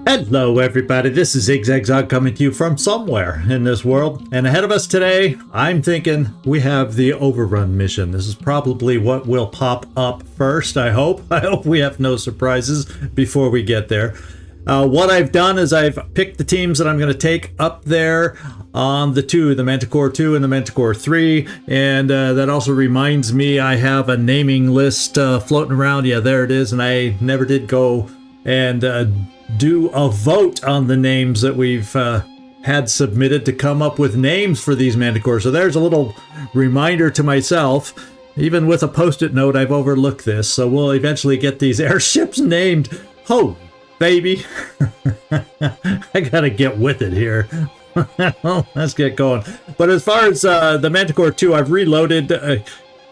Hello everybody, this is ZigZagZog coming to you from somewhere in this world. And ahead of us today, I'm thinking we have the Overrun Mission. This is probably what will pop up first, I hope. I hope we have no surprises before we get there. What I've done is I've picked the teams that I'm going to take up there on the Manticore 2 and the Manticore 3. And that also reminds me I have a naming list floating around. Yeah, there it is. And I never did go and do a vote on the names that we've had submitted to come up with names for these Manticores. So there's a little reminder to myself. Even with a post-it note, I've overlooked this. So we'll eventually get these airships named. Oh, baby. I gotta get with it here. Let's get going. But as far as the Manticore 2, I've reloaded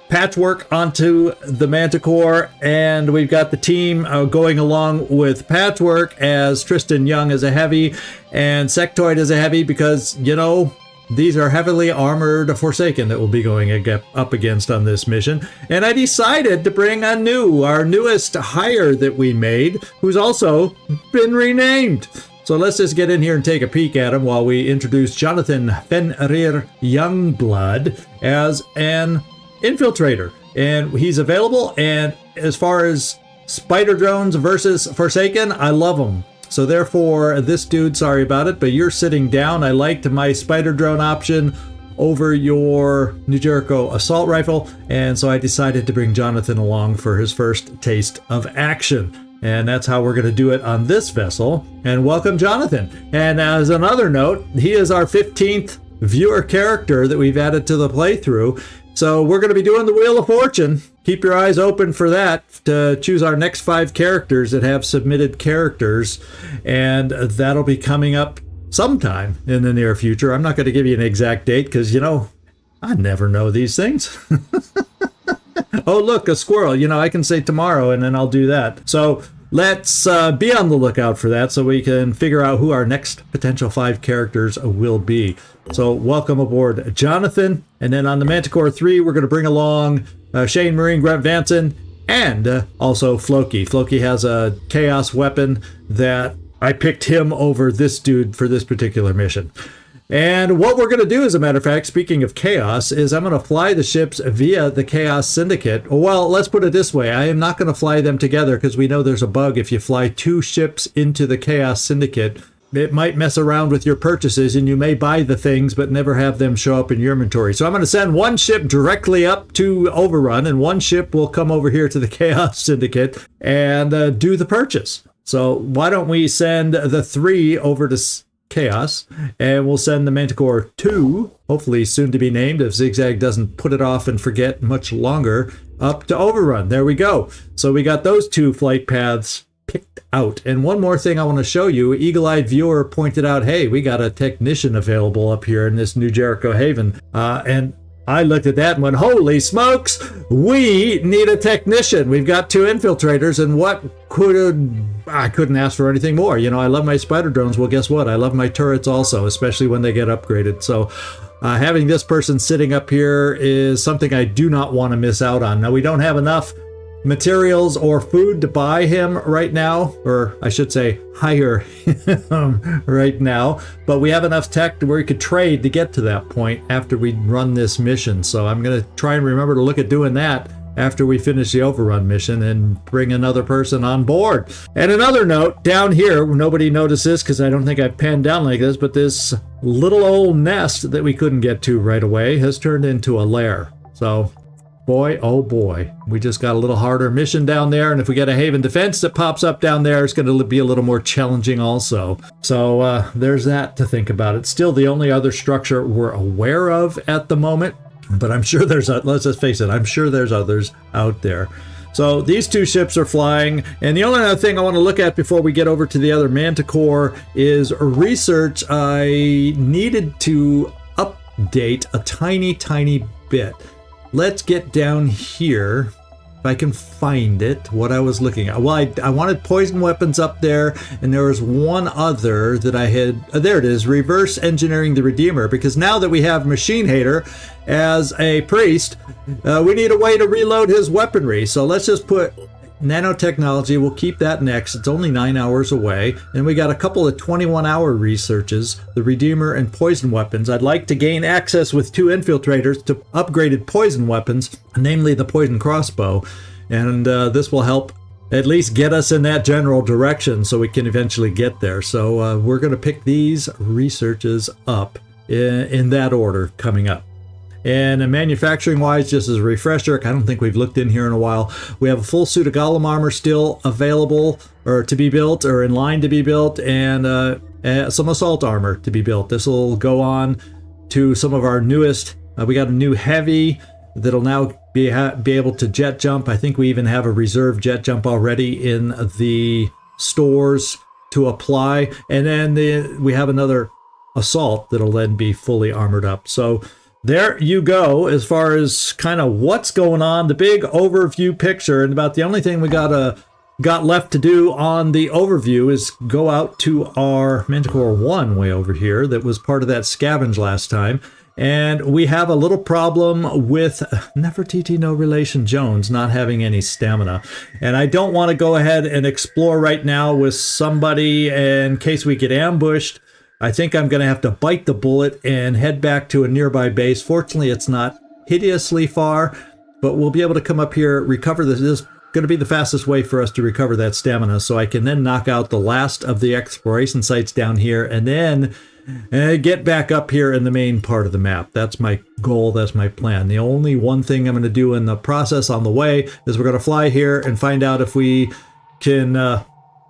Patchwork onto the Manticore, and we've got the team going along with Patchwork as Tristan Young as a heavy and Sectoid as a heavy, because, you know, these are heavily armored Forsaken that we'll be going up against on this mission. And I decided to bring our newest hire that we made, who's also been renamed. So let's just get in here and take a peek at him while we introduce Jonathan Fenrir Youngblood as an infiltrator, and he's available. And as far as spider drones versus Forsaken, I love them. So therefore, this dude, sorry about it, but you're sitting down. I liked my spider drone option over your New Jericho assault rifle, and so I decided to bring Jonathan along for his first taste of action. And that's how we're going to do it on this vessel. And welcome, Jonathan. And as another note, he is our 15th viewer character that we've added to the playthrough. So we're going to be doing the Wheel of Fortune. Keep your eyes open for that to choose our next 5 characters that have submitted characters. And that'll be coming up sometime in the near future. I'm not going to give you an exact date because, you know, I never know these things. Oh, look, a squirrel. You know, I can say tomorrow and then I'll do that. So let's be on the lookout for that so we can figure out who our next potential 5 characters will be. So welcome aboard, Jonathan. And then on the Manticore 3, we're going to bring along Shane Marine, Grant Vanson, and also Floki. Floki has a Chaos weapon that I picked him over this dude for this particular mission. And what we're going to do, as a matter of fact, speaking of Chaos, is I'm going to fly the ships via the Chaos Syndicate. Well, let's put it this way. I am not going to fly them together because we know there's a bug. If you fly 2 ships into the Chaos Syndicate, it might mess around with your purchases and you may buy the things but never have them show up in your inventory. So I'm going to send 1 ship directly up to Overrun, and 1 ship will come over here to the Chaos Syndicate and do the purchase. So why don't we send the 3 over to Chaos, and we'll send the Manticore 2, hopefully soon to be named if ZigZag doesn't put it off and forget much longer, up to Overrun. There we go. So we got those 2 flight paths picked out. And one more thing I want to show you. Eagle-eyed viewer pointed out, hey, we got a technician available up here in this New Jericho Haven. And I looked at that and went, holy smokes, we need a technician. We've got 2 infiltrators, and I couldn't ask for anything more. You know, I love my spider drones. Well, guess what? I love my turrets also, especially when they get upgraded. So having this person sitting up here is something I do not want to miss out on. Now, we don't have enough materials or food to buy him right now, or I should say hire him right now, but we have enough tech where we could trade to get to that point after we run this mission. So I'm going to try and remember to look at doing that after we finish the Overrun mission and bring another person on board. And another note, down here, nobody noticed this because I don't think I've panned down like this, but this little old nest that we couldn't get to right away has turned into a lair. So boy, oh boy, we just got a little harder mission down there, and if we get a Haven defense that pops up down there, it's going to be a little more challenging also. So there's that to think about. It's still the only other structure we're aware of at the moment, but I'm sure there's, let's just face it, I'm sure there's others out there. So these 2 ships are flying, and the only other thing I want to look at before we get over to the other Manticore is research I needed to update a tiny bit. Let's get down here, if I can find it, what I was looking at. Well, I wanted poison weapons up there, and there was one other that I had, there it is, reverse engineering the Redeemer, because now that we have Machine Hater as a priest, we need a way to reload his weaponry. So let's just put nanotechnology, we'll keep that next. It's only 9 hours away. And we got a couple of 21-hour researches, the Redeemer and poison weapons. I'd like to gain access with 2 infiltrators to upgraded poison weapons, namely the poison crossbow. And this will help at least get us in that general direction so we can eventually get there. So we're going to pick these researches up in that order coming up. And manufacturing wise, just as a refresher, I don't think we've looked in here in a while. We have a full suit of golem armor still available or to be built or in line to be built, and some assault armor to be built. This will go on to some of our newest. We got a new heavy that'll now be able to jet jump. I think we even have a reserve jet jump already in the stores to apply. And then we have another assault that'll then be fully armored up. So there you go, as far as kind of what's going on, the big overview picture. And about the only thing we got left to do on the overview is go out to our Manticore 1 way over here that was part of that scavenge last time. And we have a little problem with Nefertiti No Relation Jones not having any stamina. And I don't want to go ahead and explore right now with somebody in case we get ambushed. I think I'm going to have to bite the bullet and head back to a nearby base. Fortunately, it's not hideously far, but we'll be able to come up here, recover this. This is going to be the fastest way for us to recover that stamina, so I can then knock out the last of the exploration sites down here and then get back up here in the main part of the map. That's my goal. That's my plan. The only one thing I'm going to do in the process on the way is we're going to fly here and find out if we can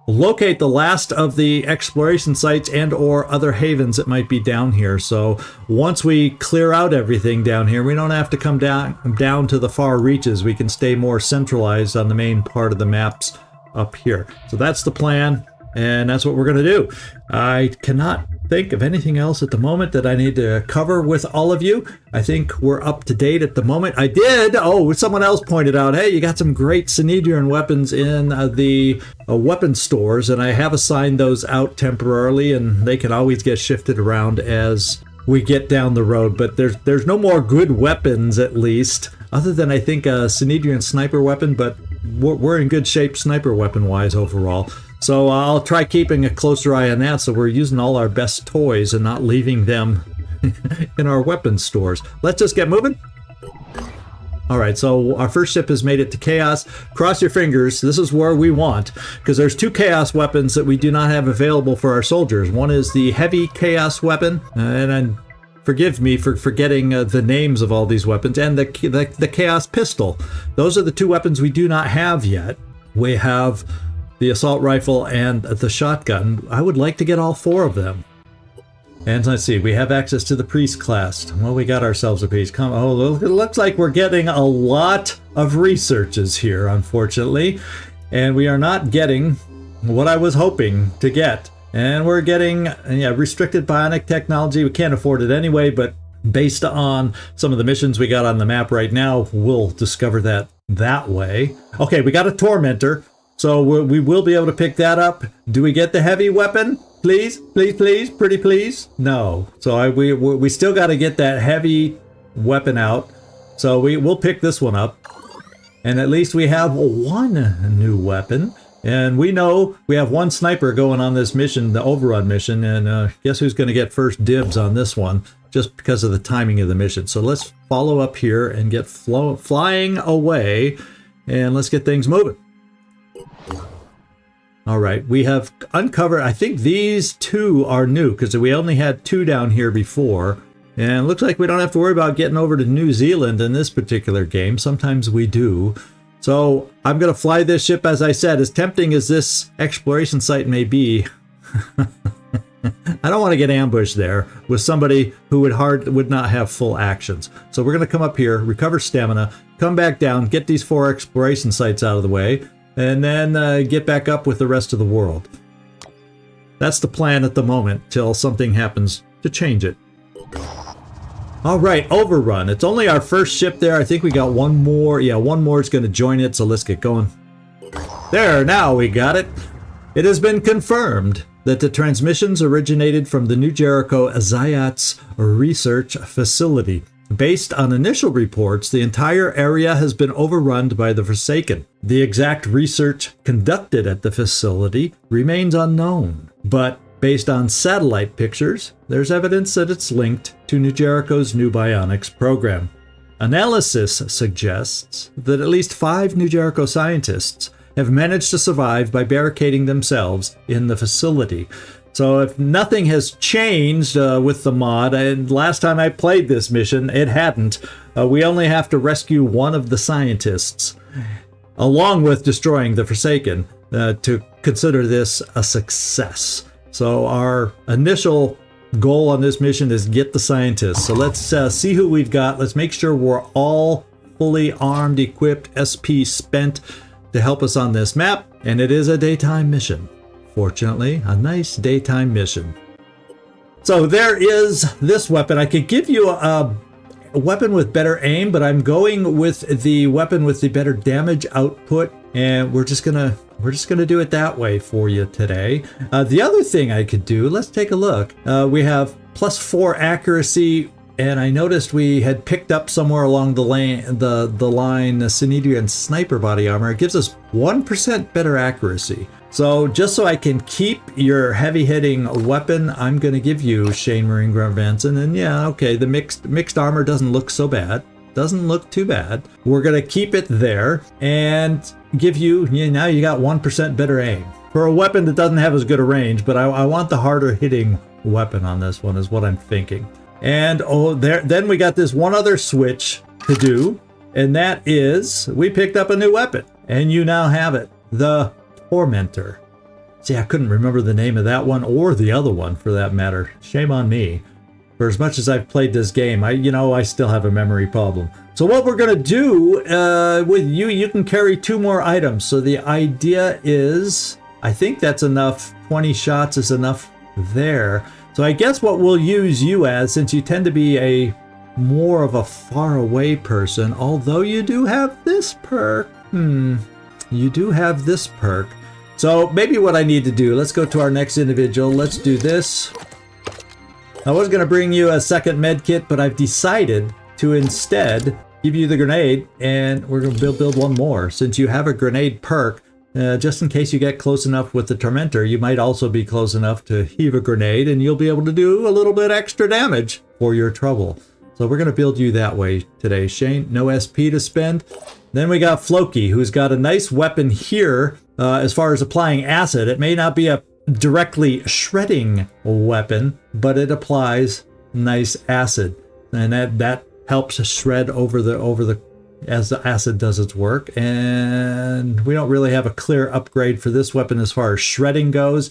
locate the last of the exploration sites and or other havens that might be down here. So once we clear out everything down here, we don't have to come down to the far reaches. We can stay more centralized on the main part of the maps up here. So that's the plan, and that's what we're going to do. I cannot think of anything else at the moment that I need to cover with all of you. I think we're up to date at the moment. I did, someone else pointed out, hey, you got some great Synedrian weapons in the weapon stores, and I have assigned those out temporarily, and they can always get shifted around as we get down the road. But there's no more good weapons, at least, other than I think a Synedrian sniper weapon, but we're in good shape sniper weapon wise overall. So I'll try keeping a closer eye on that, so we're using all our best toys and not leaving them in our weapons stores. Let's just get moving. All right, so our first ship has made it to Kaos. Cross your fingers. This is where we want, because there's 2 Chaos weapons that we do not have available for our soldiers. One is the heavy Chaos weapon, and forgive me for forgetting the names of all these weapons, and the Chaos pistol. Those are the 2 weapons we do not have yet. We have the assault rifle and the shotgun. I would like to get all 4 of them. And let's see, we have access to the priest class. Well, we got ourselves a priest. It looks like we're getting a lot of researches here, unfortunately. And we are not getting what I was hoping to get. And we're getting restricted bionic technology. We can't afford it anyway, but based on some of the missions we got on the map right now, we'll discover that way. Okay, we got a tormentor. So we will be able to pick that up. Do we get the heavy weapon? Please, please, please, pretty please? No. So we still got to get that heavy weapon out. So we'll pick this one up. And at least we have 1 new weapon. And we know we have 1 sniper going on this mission, the Overrun Mission. And guess who's going to get first dibs on this one? Just because of the timing of the mission. So let's follow up here and get flying away. And let's get things moving. All right, we have uncovered, I think these 2 are new because we only had 2 down here before. And it looks like we don't have to worry about getting over to New Zealand in this particular game. Sometimes we do. So I'm going to fly this ship, as I said, as tempting as this exploration site may be. I don't want to get ambushed there with somebody who would not have full actions. So we're going to come up here, recover stamina, come back down, get these 4 exploration sites out of the way, and then get back up with the rest of the world. That's the plan at the moment, till something happens to change it. All right, Overrun. It's only our first ship there. I think we got 1 more. Yeah, 1 more is going to join it, so let's get going. There, now we got it. It has been confirmed that the transmissions originated from the New Jericho Zayat's research facility. Based on initial reports, the entire area has been overrun by the Forsaken. The exact research conducted at the facility remains unknown, but based on satellite pictures, there's evidence that it's linked to New Jericho's new bionics program. Analysis suggests that at least 5 New Jericho scientists have managed to survive by barricading themselves in the facility. So if nothing has changed with the mod, and last time I played this mission, it hadn't, we only have to rescue one of the scientists, along with destroying the Forsaken, to consider this a success. So our initial goal on this mission is get the scientists. So let's see who we've got. Let's make sure we're all fully armed, equipped, SP spent to help us on this map. And it is a daytime mission. Fortunately, a nice daytime mission. So there is this weapon. I could give you a weapon with better aim, but I'm going with the weapon with the better damage output, and we're just gonna do it that way for you today. The other thing I could do, let's take a look. We have +4 accuracy, and I noticed we had picked up somewhere along the line the Synedrian sniper body armor. It gives us 1% better accuracy. So just so I can keep your heavy-hitting weapon, I'm going to give you Shane Marine Grunt Vanson. And yeah, okay, the mixed armor doesn't look so bad. Doesn't look too bad. We're going to keep it there and give you, now you got 1% better aim. For a weapon that doesn't have as good a range, but I want the harder hitting weapon on this one is what I'm thinking. And then we got this one other switch to do, and that is we picked up a new weapon, and you now have it. The Tormentor. See, I couldn't remember the name of that one or the other one for that matter. Shame on me. For as much as I've played this game, I still have a memory problem. So what we're going to do with you can carry 2 more items. So the idea is, I think that's enough. 20 shots is enough there. So I guess what we'll use you as, since you tend to be a more of a far away person, although you do have this perk. You do have this perk. So maybe what I need to do, let's go to our next individual. Let's do this. I was going to bring you a second med kit, but I've decided to instead give you the grenade, and we're going to build one more. Since you have a grenade perk, just in case you get close enough with the Tormentor, you might also be close enough to heave a grenade, and you'll be able to do a little bit extra damage for your trouble. So we're going to build you that way today, Shane. No SP to spend. Then we got Floki, who's got a nice weapon here as far as applying acid. It may not be a directly shredding weapon, but it applies nice acid. And that helps shred over the as the acid does its work. And we don't really have a clear upgrade for this weapon as far as shredding goes.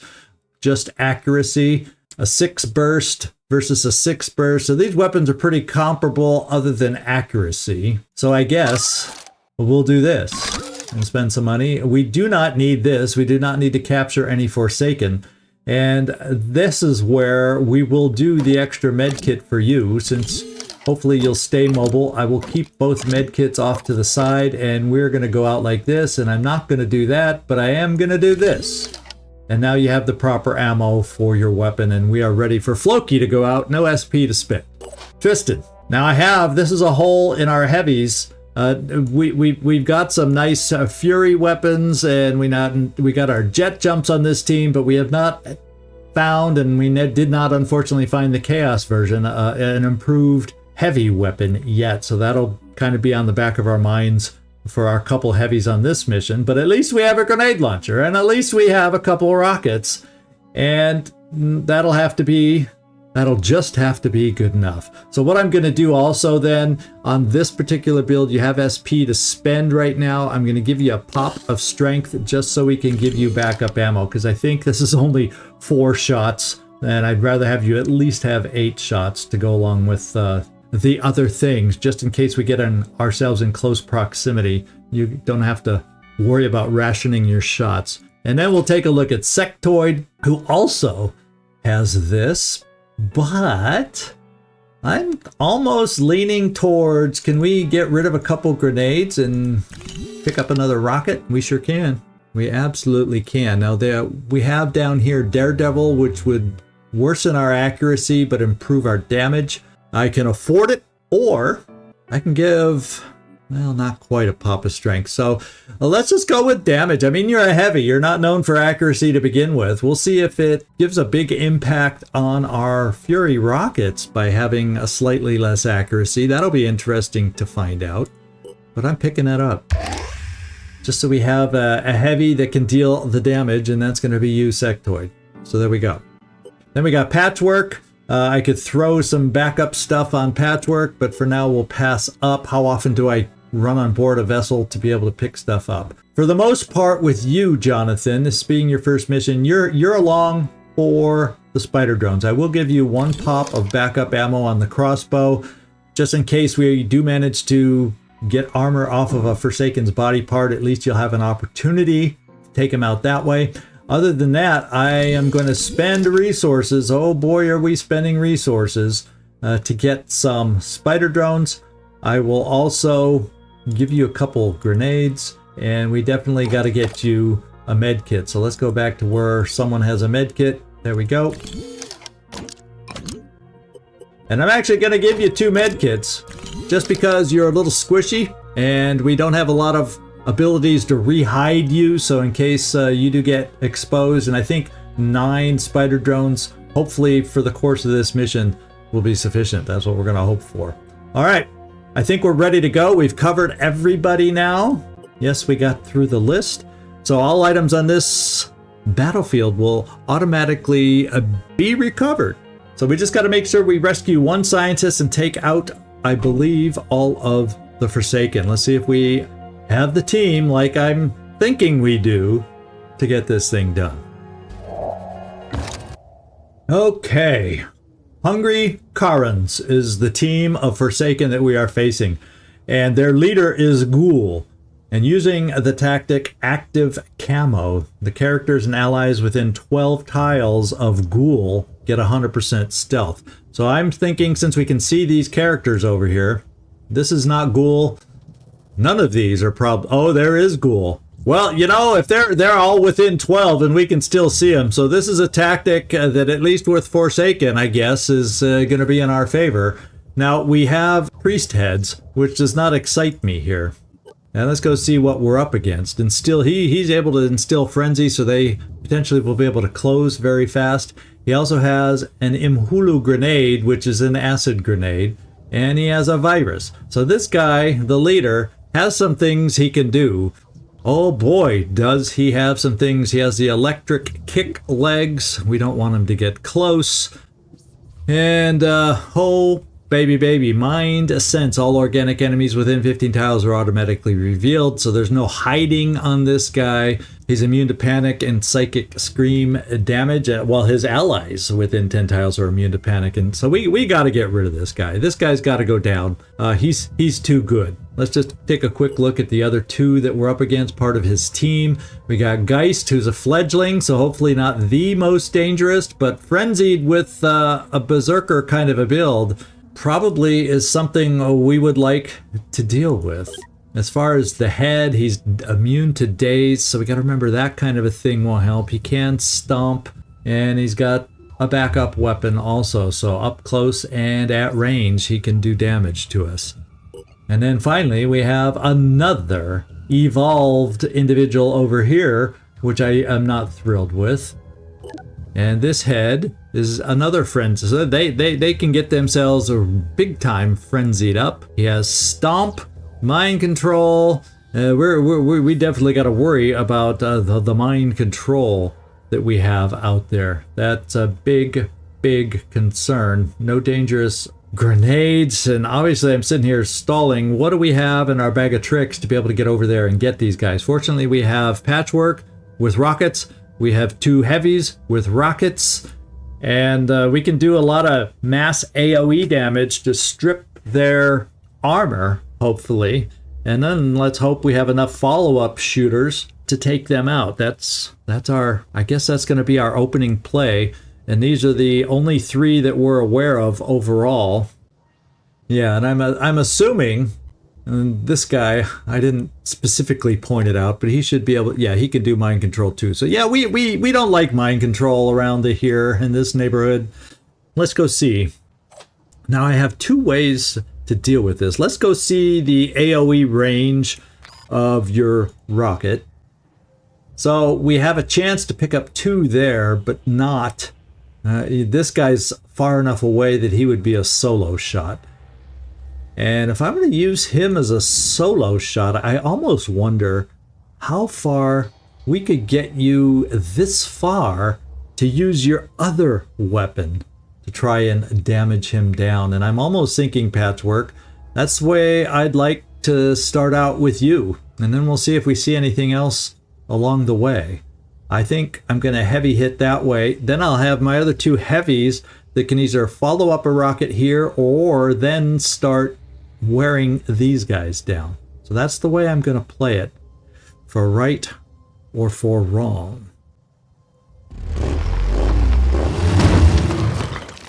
Just accuracy, a 6 burst versus a 6 burst. So these weapons are pretty comparable other than accuracy. So I guess we'll do this and spend some money. We do not need this. We do not need to capture any Forsaken. And this is where we will do the extra med kit for you, since hopefully you'll stay mobile. I will keep both med kits off to the side, and we're going to go out like this. And I'm not going to do that, but I am going to do this. And now you have the proper ammo for your weapon, and we are ready for Floki to go out. No SP to spend. Twisted. Now this is a hole in our heavies. We've got some nice Fury weapons, and we got our jet jumps on this team, but we have not found, and we did not unfortunately find the Chaos version, an improved heavy weapon yet. So that'll kind of be on the back of our minds for our couple heavies on this mission. But at least we have a grenade launcher, and at least we have a couple rockets, and that'll just have to be good enough. So what I'm going to do also then on this particular build, you have SP to spend right now. I'm going to give you a pop of strength just so we can give you backup ammo, because I think this is only 4 shots, and I'd rather have you at least have 8 shots to go along with the other things, just in case we get ourselves in close proximity. You don't have to worry about rationing your shots. And then we'll take a look at Sectoid, who also has this. But I'm almost leaning towards, can we get rid of a couple grenades and pick up another rocket? We sure can. We absolutely can. Now we have down here Daredevil, which would worsen our accuracy but improve our damage. I can afford it. Or I can give, well, not quite a pop of strength. So let's just go with damage. I mean, you're a heavy. You're not known for accuracy to begin with. We'll see if it gives a big impact on our Fury rockets by having a slightly less accuracy. That'll be interesting to find out. But I'm picking that up. Just so we have a heavy that can deal the damage, and that's going to be you, Sectoid. So there we go. Then we got Patchwork. I could throw some backup stuff on Patchwork, but for now we'll pass up. How often do I run on board a vessel to be able to pick stuff up? For the most part with you, Jonathan, this being your first mission, you're along for the spider drones. I will give you 1 pop of backup ammo on the crossbow, just in case we do manage to get armor off of a Forsaken's body part. At least you'll have an opportunity to take him out that way. Other than that, I am going to spend resources. Oh boy, are we spending resources to get some spider drones. I will also give you a couple grenades, and we definitely got to get you a med kit. So let's go back to where someone has a med kit. There we go. And I'm actually going to give you 2 med kits just because you're a little squishy and we don't have a lot of abilities to re-hide you. So in case you do get exposed, and I think 9 spider drones, hopefully for the course of this mission, will be sufficient. That's what we're going to hope for. All right. I think we're ready to go. We've covered everybody now. Yes, we got through the list. So all items on this battlefield will automatically be recovered. So we just got to make sure we rescue 1 scientist and take out, I believe, all of the Forsaken. Let's see if we have the team, like I'm thinking we do, to get this thing done. Okay. Hungry Karens is the team of Forsaken that we are facing. And their leader is Ghoul. And using the tactic Active Camo, the characters and allies within 12 tiles of Ghoul get 100% stealth. So I'm thinking, since we can see these characters over here, this is not Ghoul. None of these are oh, there is Ghoul. Well, you know, if they're all within 12 and we can still see them. So this is a tactic that, at least with Forsaken, I guess, is going to be in our favor. Now, we have priest heads, which does not excite me here. Now let's go see what we're up against. And still, he's able to instill frenzy, so they potentially will be able to close very fast. He also has an Imhulu grenade, which is an acid grenade, and he has a virus. So this guy, the leader, has some things he can do. Oh boy, does he have some things. He has the electric kick legs. We don't want him to get close. And, oh, baby, mind sense. All organic enemies within 15 tiles are automatically revealed, so there's no hiding on this guy. He's immune to panic and psychic scream damage, while his allies within 10 tiles are immune to panic. And so we got to get rid of this guy. This guy's got to go down. He's too good. Let's just take a quick look at the other 2 that we're up against, part of his team. We got Geist, who's a fledgling, so hopefully not the most dangerous, but frenzied with a berserker kind of a build. Probably is something we would like to deal with. As far as the head, he's immune to daze, so we got to remember that kind of a thing will help. He can stomp, and he's got a backup weapon also, so up close and at range he can do damage to us. And then finally we have another evolved individual over here, which I am not thrilled with. And this head is another frenzy. So they can get themselves a big time frenzied up. He has Stomp, Mind Control. We definitely got to worry about the mind control that we have out there. That's a big concern. No dangerous grenades. And obviously I'm sitting here stalling. What do we have in our bag of tricks to be able to get over there and get these guys? Fortunately, we have Patchwork with rockets. We have 2 heavies with rockets, and we can do a lot of mass AoE damage to strip their armor, hopefully. And then let's hope we have enough follow-up shooters to take them out. That's our, I guess that's going to be our opening play. And these are the only 3 that we're aware of overall. Yeah, and I'm assuming. And this guy, I didn't specifically point it out, but he should be able, yeah, he can do mind control too. So yeah, we don't like mind control around here in this neighborhood. Let's go see. Now I have 2 ways to to deal with this. Let's go see the AoE range of your rocket. So we have a chance to pick up 2 there, but not. This guy's far enough away that he would be a solo shot. And if I'm going to use him as a solo shot, I almost wonder how far we could get you this far to use your other weapon to try and damage him down. And I'm almost thinking, Patchwork, that's the way I'd like to start out with you. And then we'll see if we see anything else along the way. I think I'm going to heavy hit that way. Then I'll have my other 2 heavies that can either follow up a rocket here or then start wearing these guys down. So that's the way I'm going to play it, for right or for wrong.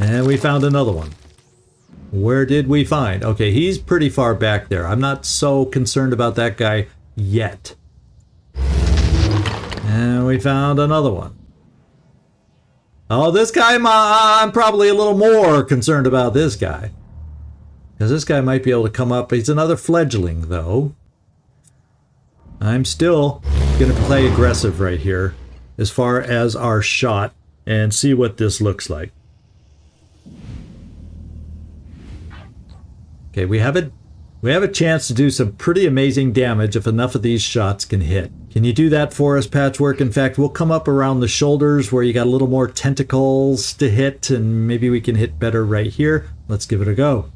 And we found another one. Where did we find? Okay, he's pretty far back there. I'm not so concerned about that guy yet. And we found another one. Oh, this guy, I'm probably a little more concerned about this guy. Because this guy might be able to come up. He's another fledgling, though. I'm still going to play aggressive right here as far as our shot and see what this looks like. Okay, we have a chance to do some pretty amazing damage if enough of these shots can hit. Can you do that for us, Patchwork? In fact, we'll come up around the shoulders where you got a little more tentacles to hit, and maybe we can hit better right here. Let's give it a go.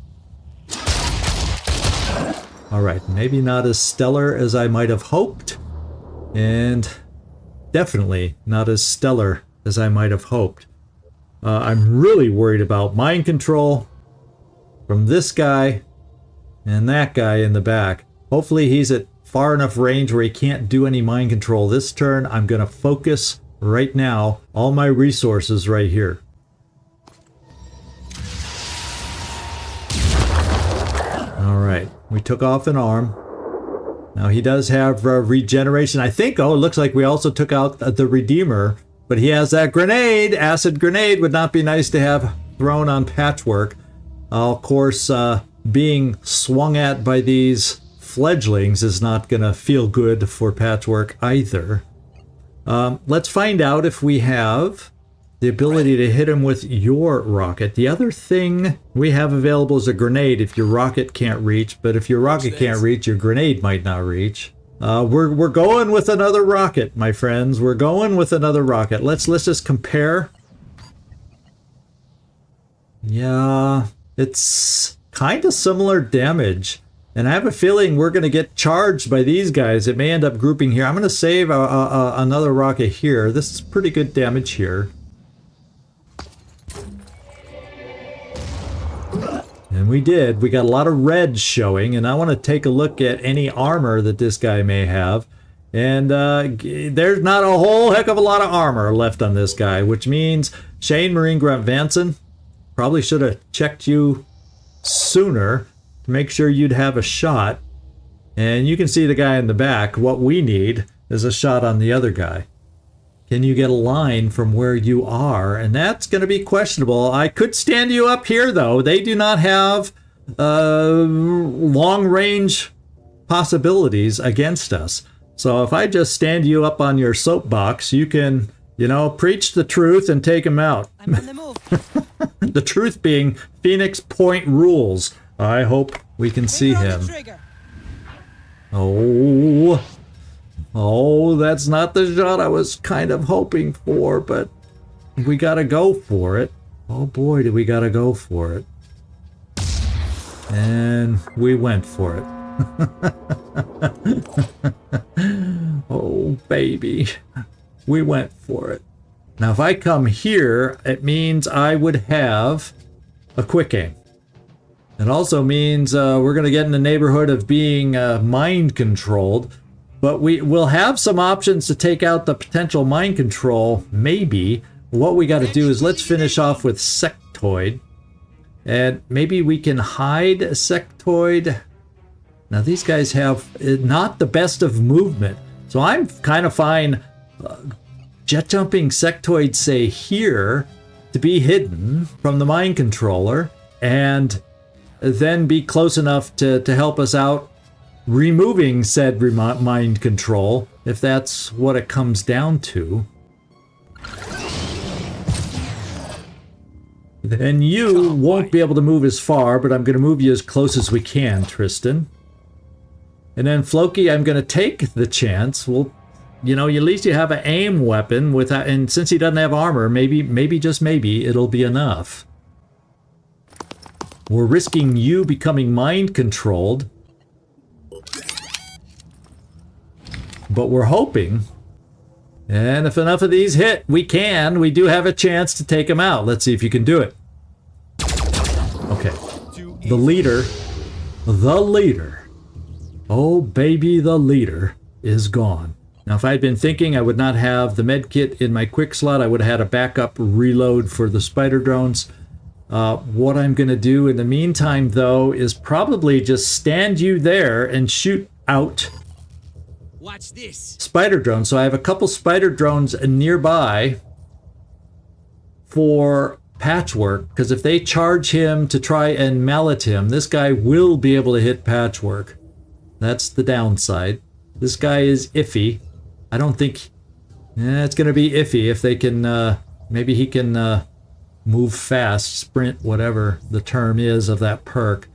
All right, maybe not as stellar as I might have hoped, and definitely not as stellar as I might have hoped. I'm really worried about mind control from this guy and that guy in the back. Hopefully he's at far enough range where he can't do any mind control this turn. I'm going to focus right now all my resources right here. All right, we took off an arm. Now he does have regeneration. I think, oh, it looks like we also took out the Redeemer, but he has that grenade. Acid grenade would not be nice to have thrown on Patchwork. Of course, being swung at by these fledglings is not going to feel good for Patchwork either. Let's find out if we have the ability to hit him with your rocket. The other thing we have available is a grenade if your rocket can't reach, but if your rocket can't reach, your grenade might not reach. We're going with another rocket, my friends. We're going with another rocket. Let's just compare. Yeah, it's kind of similar damage. And I have a feeling we're going to get charged by these guys. It may end up grouping here. I'm going to save another rocket here. This is pretty good damage here. And we did. We got a lot of red showing. And I want to take a look at any armor that this guy may have. And there's not a whole heck of a lot of armor left on this guy, which means Shane Marine Grunt Vanson probably should have checked you sooner to make sure you'd have a shot. And you can see the guy in the back. What we need is a shot on the other guy. Can you get a line from where you are? And that's going to be questionable. I could stand you up here, though. They do not have long-range possibilities against us. So if I just stand you up on your soapbox, you can, you know, preach the truth and take him out. I'm on the move. The truth being Phoenix Point rules. I hope we can see him. Oh, that's not the shot I was kind of hoping for, but we gotta go for it. Oh boy, did we gotta go for it. And we went for it. Oh baby, we went for it. Now if I come here, it means I would have a quick aim. It also means we're going to get in the neighborhood of being mind controlled, but we will have some options to take out the potential mind control, maybe. What we got to do is let's finish off with Sectoid, and maybe we can hide Sectoid. Now these guys have not the best of movement, so I'm kind of fine jet jumping Sectoid, say here, to be hidden from the mind controller, and then be close enough to help us out removing said mind control, if that's what it comes down to. Then you won't be able to move as far, but I'm going to move you as close as we can, Tristan. And then Floki, I'm going to take the chance. Well, you know, at least you have an aim weapon without, and since he doesn't have armor, maybe just maybe it'll be enough. We're risking you becoming mind controlled, but we're hoping. And if enough of these hit, we do have a chance to take him out. Let's see if you can do it. Okay. The leader. Oh, baby, the leader is gone. Now, if I'd been thinking I would not have the med kit in my quick slot, I would have had a backup reload for the spider drones. What I'm going to do in the meantime, though, is probably just stand you there and shoot out Watch this. Spider drones. So I have a couple spider drones nearby for Patchwork, because if they charge him to try and mallet him, this guy will be able to hit Patchwork. That's the downside. This guy is iffy. I don't think... it's going to be iffy if they can... maybe he can move fast, sprint, whatever the term is of that perk.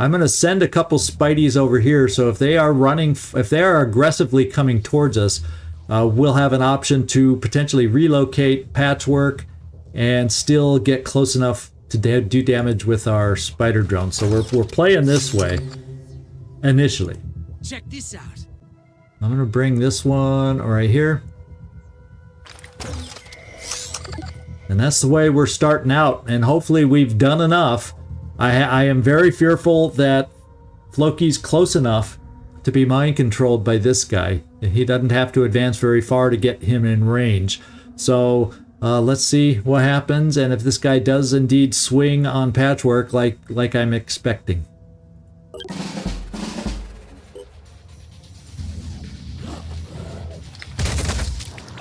I'm going to send a couple Spideys over here, so if they are running, if they are aggressively coming towards us, we'll have an option to potentially relocate Patchwork and still get close enough to do damage with our spider drone. So we're playing this way initially. Check this out. I'm going to bring this one right here. And that's the way we're starting out, and hopefully we've done enough. I am very fearful that Floki's close enough to be mind controlled by this guy. He doesn't have to advance very far to get him in range. So let's see what happens, and if this guy does indeed swing on Patchwork like I'm expecting.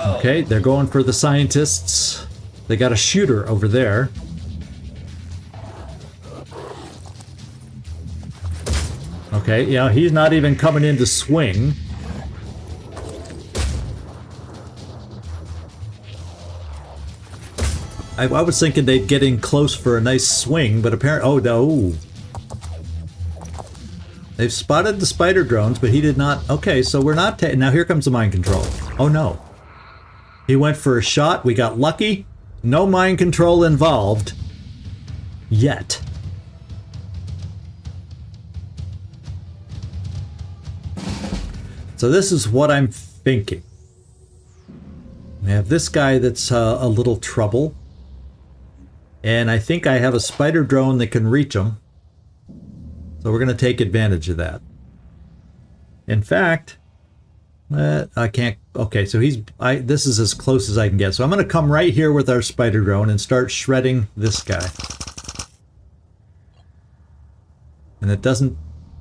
Okay, they're going for the scientists. They got a shooter over there. Okay, yeah, he's not even coming in to swing. I was thinking they'd get in close for a nice swing, but apparently... Oh, no. They've spotted the spider drones, but he did not... Okay, so we're not... Now here comes the mind control. Oh, no. He went for a shot. We got lucky. No mind control involved. Yet. So this is what I'm thinking. We have this guy that's a little trouble. And I think I have a spider drone that can reach him. So we're going to take advantage of that. In fact, I can't... Okay, so this is as close as I can get. So I'm going to come right here with our spider drone and start shredding this guy. And it doesn't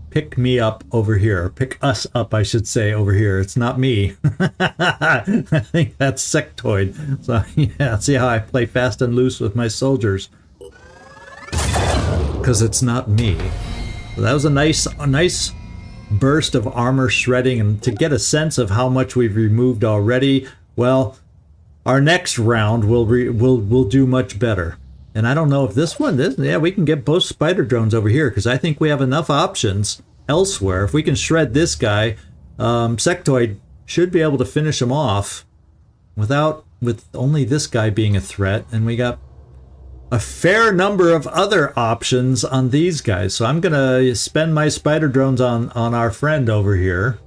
pick me up over here. Pick us up, I should say, over here. It's not me. I think that's sectoid. So, yeah, see how I play fast and loose with my soldiers. Because it's not me. So that was a nice burst of armor shredding, and to get a sense of how much we've removed already, well, our next round will do much better. And I don't know if this one, yeah, we can get both spider drones over here, because I think we have enough options elsewhere. If we can shred this guy, Sectoid should be able to finish him off with only this guy being a threat, and we got a fair number of other options on these guys. So I'm gonna spend my spider drones on our friend over here.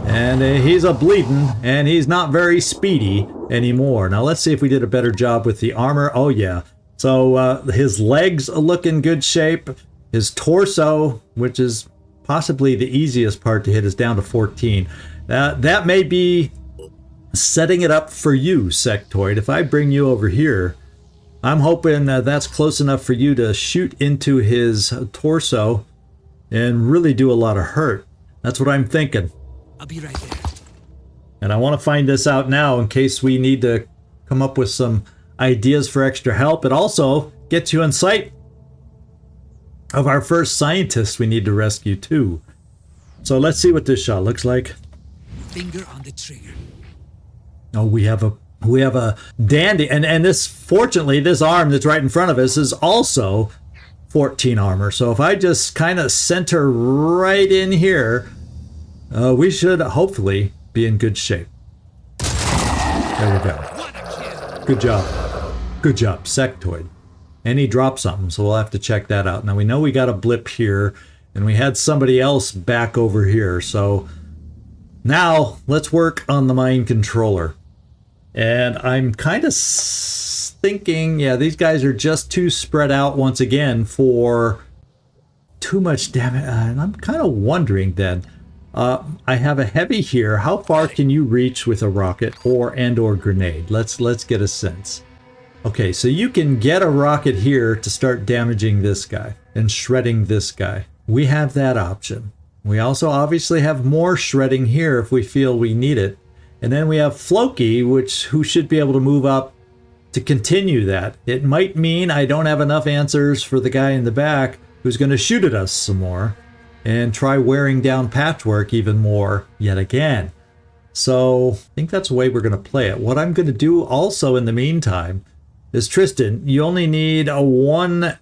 And he's a bleeding, and he's not very speedy anymore. Now let's see if we did a better job with the armor. Oh yeah. So his legs look in good shape. His torso, which is possibly the easiest part to hit, is down to 14. That may be setting it up for you, Sectoid. If I bring you over here, I'm hoping that's close enough for you to shoot into his torso and really do a lot of hurt. That's what I'm thinking. I'll be right there. And I want to find this out now in case we need to come up with some ideas for extra help. It also gets you in sight of our first scientist we need to rescue too. So let's see what this shot looks like. Finger on the trigger. Oh, we have a dandy, and this, fortunately, this arm that's right in front of us is also 14 armor. So if I just kind of center right in here, we should hopefully be in good shape. There we go. Good job. Good job, sectoid. And he dropped something, so we'll have to check that out. Now we know we got a blip here, and we had somebody else back over here. So now let's work on the mind controller. And I'm kind of thinking, yeah, these guys are just too spread out once again for too much damage. And I'm kind of wondering then, I have a heavy here. How far can you reach with a rocket or grenade? Let's get a sense. Okay, so you can get a rocket here to start damaging this guy and shredding this guy. We have that option. We also obviously have more shredding here if we feel we need it. And then we have Floki, who should be able to move up to continue that. It might mean I don't have enough answers for the guy in the back who's going to shoot at us some more and try wearing down Patchwork even more yet again. So I think that's the way we're going to play it. What I'm going to do also in the meantime is, Tristan, you only need a one.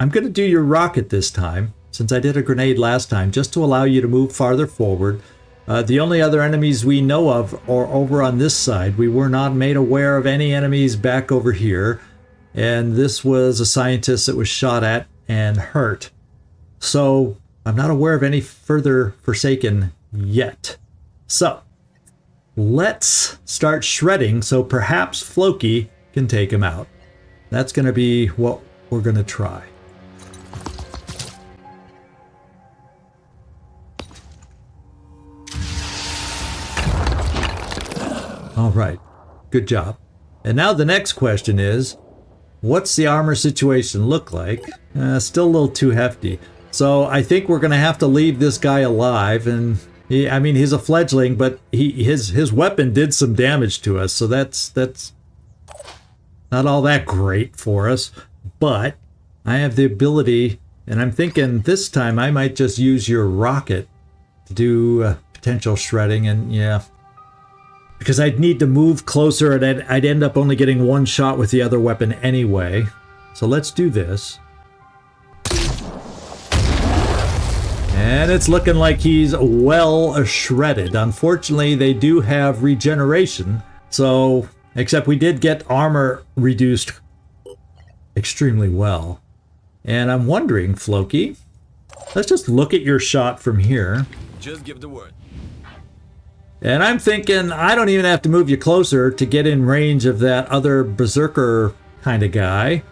I'm going to do your rocket this time, since I did a grenade last time, just to allow you to move farther forward. The only other enemies we know of are over on this side. We were not made aware of any enemies back over here. And this was a scientist that was shot at and hurt. So I'm not aware of any further Forsaken yet. So let's start shredding so perhaps Floki can take him out. That's going to be what we're going to try. All right, good job. And now the next question is, what's the armor situation look like? Still a little too hefty. So I think we're going to have to leave this guy alive. And I mean, he's a fledgling, but his weapon did some damage to us. So that's not all that great for us. But I have the ability, and I'm thinking this time I might just use your rocket to do potential shredding. And yeah, because I'd need to move closer and I'd end up only getting one shot with the other weapon anyway. So let's do this. And it's looking like he's well shredded. Unfortunately, they do have regeneration. So, except we did get armor reduced extremely well. And I'm wondering, Floki, let's just look at your shot from here. Just give the word. And I'm thinking I don't even have to move you closer to get in range of that other berserker kind of guy.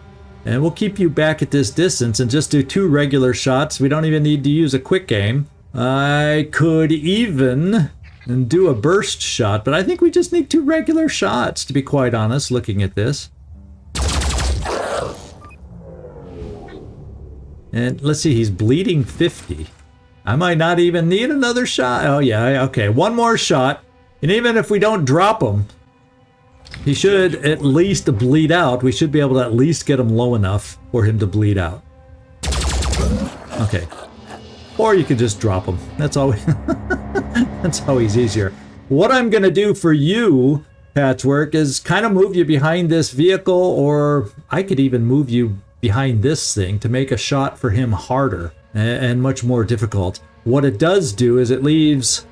And we'll keep you back at this distance and just do 2 regular shots. We don't even need to use a quick aim. I could even do a burst shot, but I think we just need 2 regular shots, to be quite honest, looking at this. And let's see, he's bleeding 50. I might not even need another shot. Oh yeah, okay, 1 more shot. And even if we don't drop him, he should at least bleed out. We should be able to at least get him low enough for him to bleed out. Okay. Or you could just drop him. That's always that's always easier. What I'm going to do for you, Patchwork, is kind of move you behind this vehicle, or I could even move you behind this thing to make a shot for him harder and much more difficult. What it does do is it leaves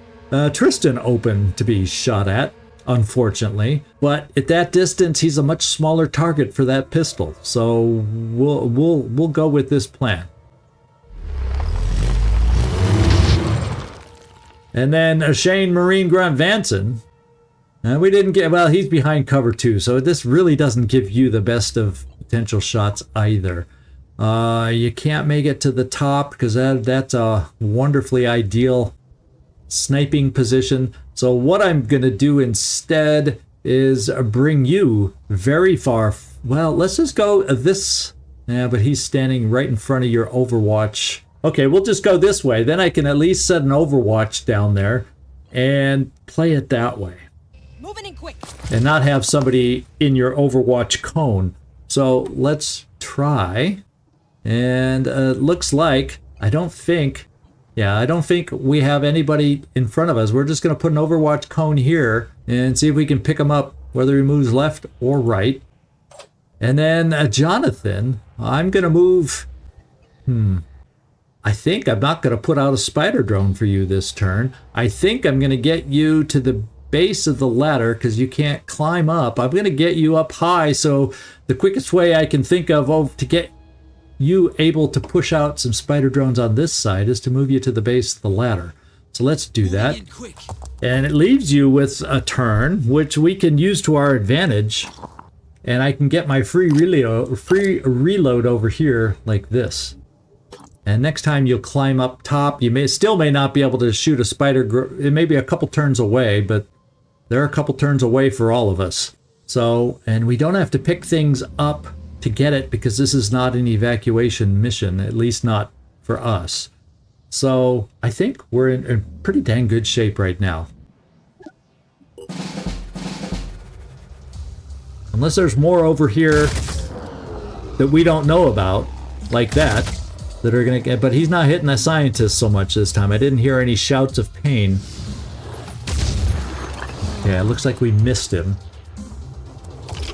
Tristan open to be shot at, unfortunately. But at that distance, he's a much smaller target for that pistol. So we'll go with this plan. And then Shane Marine Grunt Vanson. We didn't get, well, he's behind cover too, so this really doesn't give you the best of potential shots either. You can't make it to the top because that's a wonderfully ideal sniping position. So what I'm going to do instead is bring you very far. Well, let's just go this. Yeah, but he's standing right in front of your Overwatch. Okay, we'll just go this way. Then I can at least set an Overwatch down there and play it that way. Moving in quick. and not have somebody in your Overwatch cone. So let's try. And looks like, I don't think we have anybody in front of us. We're just going to put an Overwatch cone here and see if we can pick him up, whether he moves left or right. And then Jonathan, I'm going to move... I think I'm not going to put out a spider drone for you this turn. I think I'm going to get you to the base of the ladder because you can't climb up. I'm going to get you up high, so the quickest way I can think of to get you able to push out some spider drones on this side is to move you to the base of the ladder. So let's do that. And it leaves you with a turn, which we can use to our advantage. And I can get my free reload over here like this. And next time you'll climb up top, you still may not be able to shoot a spider. It may be a couple turns away, but they're a couple turns away for all of us. So, and we don't have to pick things up to get it because this is not an evacuation mission, at least not for us. So I think we're in pretty dang good shape right now. Unless there's more over here that we don't know about, like that are gonna get, but he's not hitting the scientist so much this time. I didn't hear any shouts of pain. Yeah, it looks like we missed him.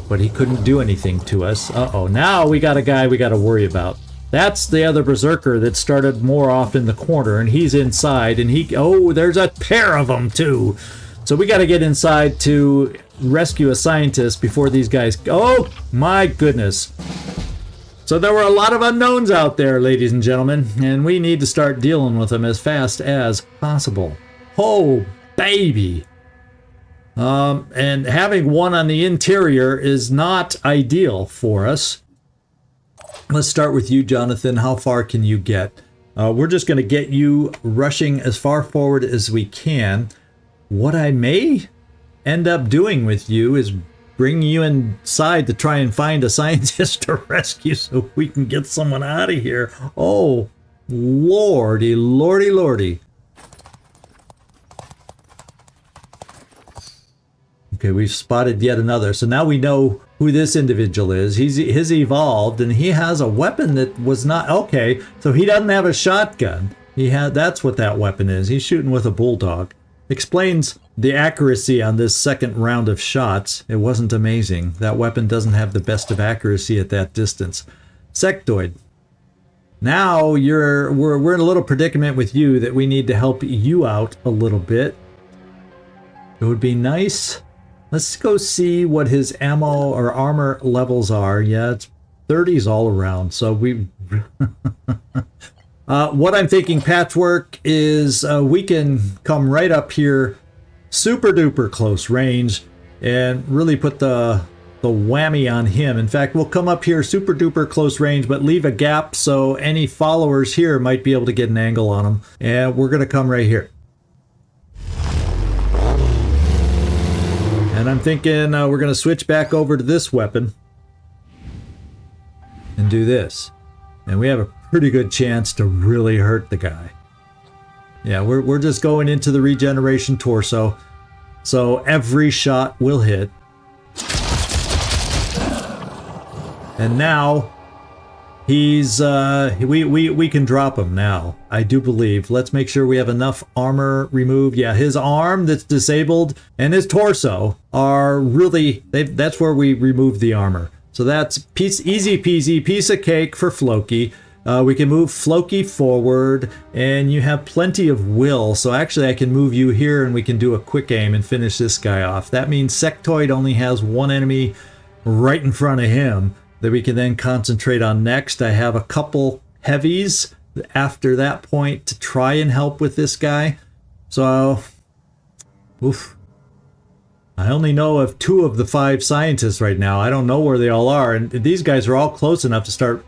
But he couldn't do anything to us. Uh-oh, now we got a guy we gotta worry about. That's the other berserker that started more off in the corner, and he's inside, and oh, there's a pair of them too. So we gotta get inside to rescue a scientist before these guys... Oh, my goodness. So there were a lot of unknowns out there, ladies and gentlemen, and we need to start dealing with them as fast as possible. Oh, baby. And having one on the interior is not ideal for us. Let's start with you, Jonathan. How far can you get? We're just going to get you rushing as far forward as we can. What I may end up doing with you is bring you inside to try and find a scientist to rescue so we can get someone out of here. Oh, lordy, lordy, lordy. Okay, we've spotted yet another. So now we know who this individual is. He's evolved, and he has a weapon that was not... Okay, so he doesn't have a shotgun. That's what that weapon is. He's shooting with a bulldog. Explains the accuracy on this second round of shots. It wasn't amazing. That weapon doesn't have the best of accuracy at that distance. Sectoid. Now we're in a little predicament with you that we need to help you out a little bit. It would be nice. Let's go see what his ammo or armor levels are. Yeah, it's 30s all around. So we... what I'm thinking, Patchwork, is we can come right up here, super duper close range, and really put the whammy on him. In fact, we'll come up here super duper close range, but leave a gap so any followers here might be able to get an angle on him. And we're going to come right here. And I'm thinking we're going to switch back over to this weapon and do this. And we have a pretty good chance to really hurt the guy. Yeah, we're just going into the regeneration torso. So every shot will hit. And now he's we can drop him now. I do believe. Let's make sure we have enough armor removed. Yeah, his arm that's disabled and his torso are really that's where we removed the armor. So that's easy peasy, piece of cake for Floki. We can move Floki forward, and you have plenty of will. So actually I can move you here and we can do a quick aim and finish this guy off. That means Sectoid only has one enemy right in front of him that we can then concentrate on next. I have a couple heavies after that point to try and help with this guy. So, oof. I only know of 2 of the 5 scientists right now. I don't know where they all are, and these guys are all close enough to start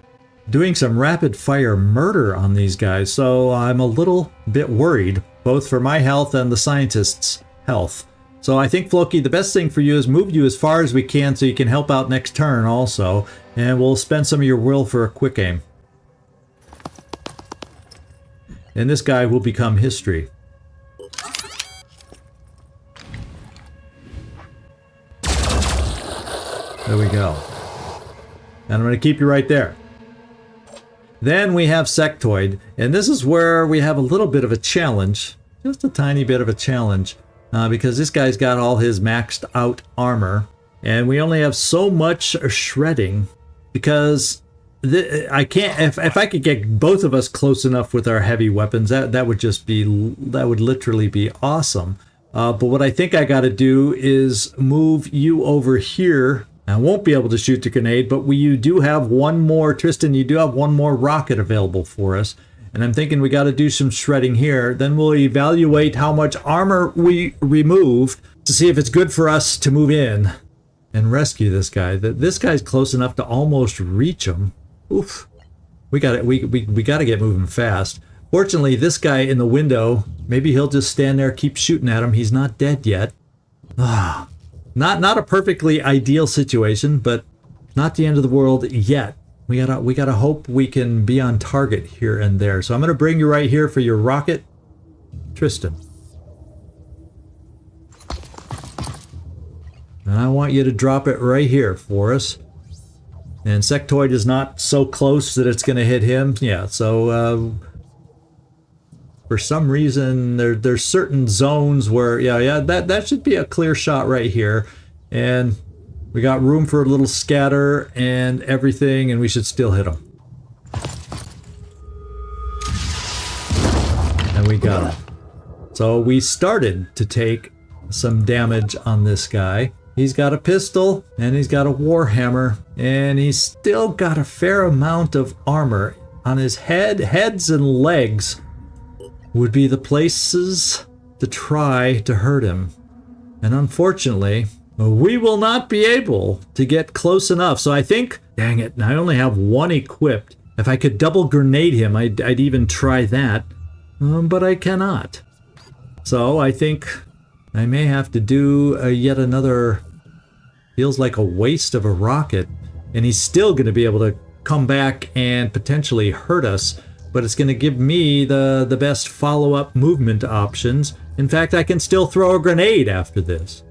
doing some rapid fire murder on these guys. So I'm a little bit worried, both for my health and the scientists' health. So I think, Floki, the best thing for you is move you as far as we can so you can help out next turn also. And we'll spend some of your will for a quick aim. And this guy will become history. There we go. And I'm going to keep you right there. Then we have Sectoid, and this is where we have a little bit of a challenge. Just a tiny bit of a challenge. Because this guy's got all his maxed out armor. And we only have so much shredding. Because I can't... If I could get both of us close enough with our heavy weapons, that would just be... That would literally be awesome. But what I think I got to do is move you over here. I won't be able to shoot the grenade, but you do have one more, Tristan, you do have one more rocket available for us. And I'm thinking we got to do some shredding here. Then we'll evaluate how much armor we removed to see if it's good for us to move in and rescue this guy. This guy's close enough to almost reach him. Oof. We got to get moving fast. Fortunately, this guy in the window, maybe he'll just stand there, keep shooting at him. He's not dead yet. Ah. Not a perfectly ideal situation, but not the end of the world yet. We gotta hope we can be on target here and there. So I'm gonna bring you right here for your rocket, Tristan. And I want you to drop it right here for us. And Sectoid is not so close that it's gonna hit him. Yeah, so for some reason, there's certain zones where, yeah, that should be a clear shot right here. And we got room for a little scatter and everything, and we should still hit him. And we got him. So we started to take some damage on this guy. He's got a pistol, and he's got a warhammer, and he's still got a fair amount of armor on his heads and legs. Would be the places to try to hurt him. And unfortunately, we will not be able to get close enough. So I think, dang it, I only have one equipped. If I could double grenade him, I'd even try that. But I cannot. So I think I may have to do yet another, feels like a waste of a rocket. And he's still going to be able to come back and potentially hurt us. But it's going to give me the best follow-up movement options. In fact, I can still throw a grenade after this.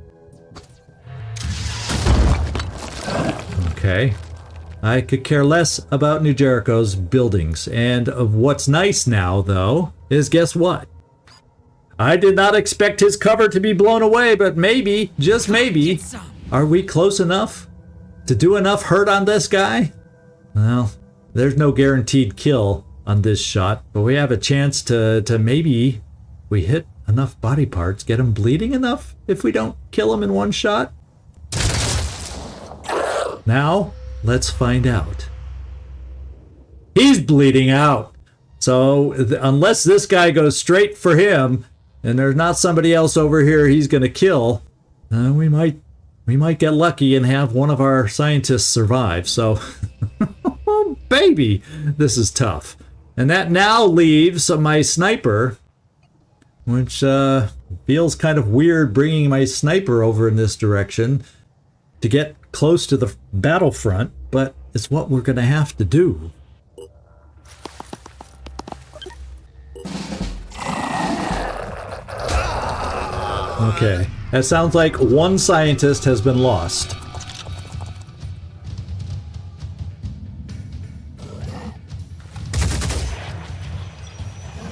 Okay. I could care less about New Jericho's buildings. And what's nice now, though, is guess what? I did not expect his cover to be blown away, but maybe, just maybe, are we close enough to do enough hurt on this guy? Well, there's no guaranteed kill on this shot, but we have a chance to maybe we hit enough body parts, get him bleeding enough if we don't kill him in one shot. Now, let's find out. He's bleeding out. So unless this guy goes straight for him and there's not somebody else over here he's going to kill, we might get lucky and have one of our scientists survive. So, oh, baby, this is tough. And that now leaves my sniper, which feels kind of weird bringing my sniper over in this direction to get close to the battlefront, but it's what we're going to have to do. Okay, that sounds like one scientist has been lost.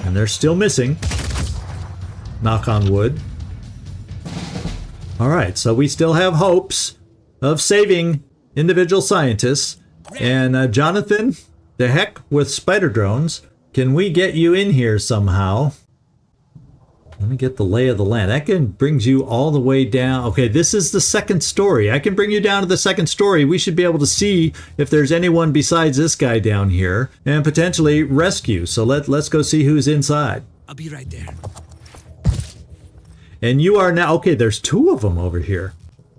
And they're still missing. Knock on wood. Alright, so we still have hopes of saving individual scientists. And Jonathan, the heck with spider drones. Can we get you in here somehow? Let me get the lay of the land. That brings you all the way down. Okay, this is the second story. I can bring you down to the second story. We should be able to see if there's anyone besides this guy down here and potentially rescue. So let's go see who's inside. I'll be right there. And you are now... Okay, there's two of them over here.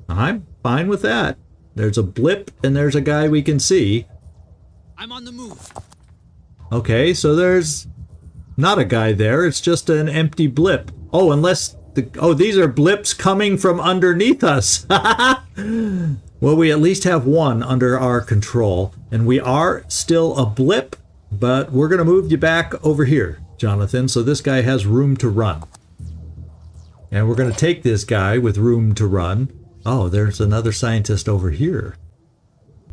I'm fine with that. There's a blip and there's a guy we can see. I'm on the move. Okay, so there's not a guy there. It's just an empty blip. Oh, unless... these are blips coming from underneath us. Well, we at least have one under our control. And we are still a blip, but we're going to move you back over here, Jonathan, so this guy has room to run. And we're going to take this guy with room to run. Oh, there's another scientist over here.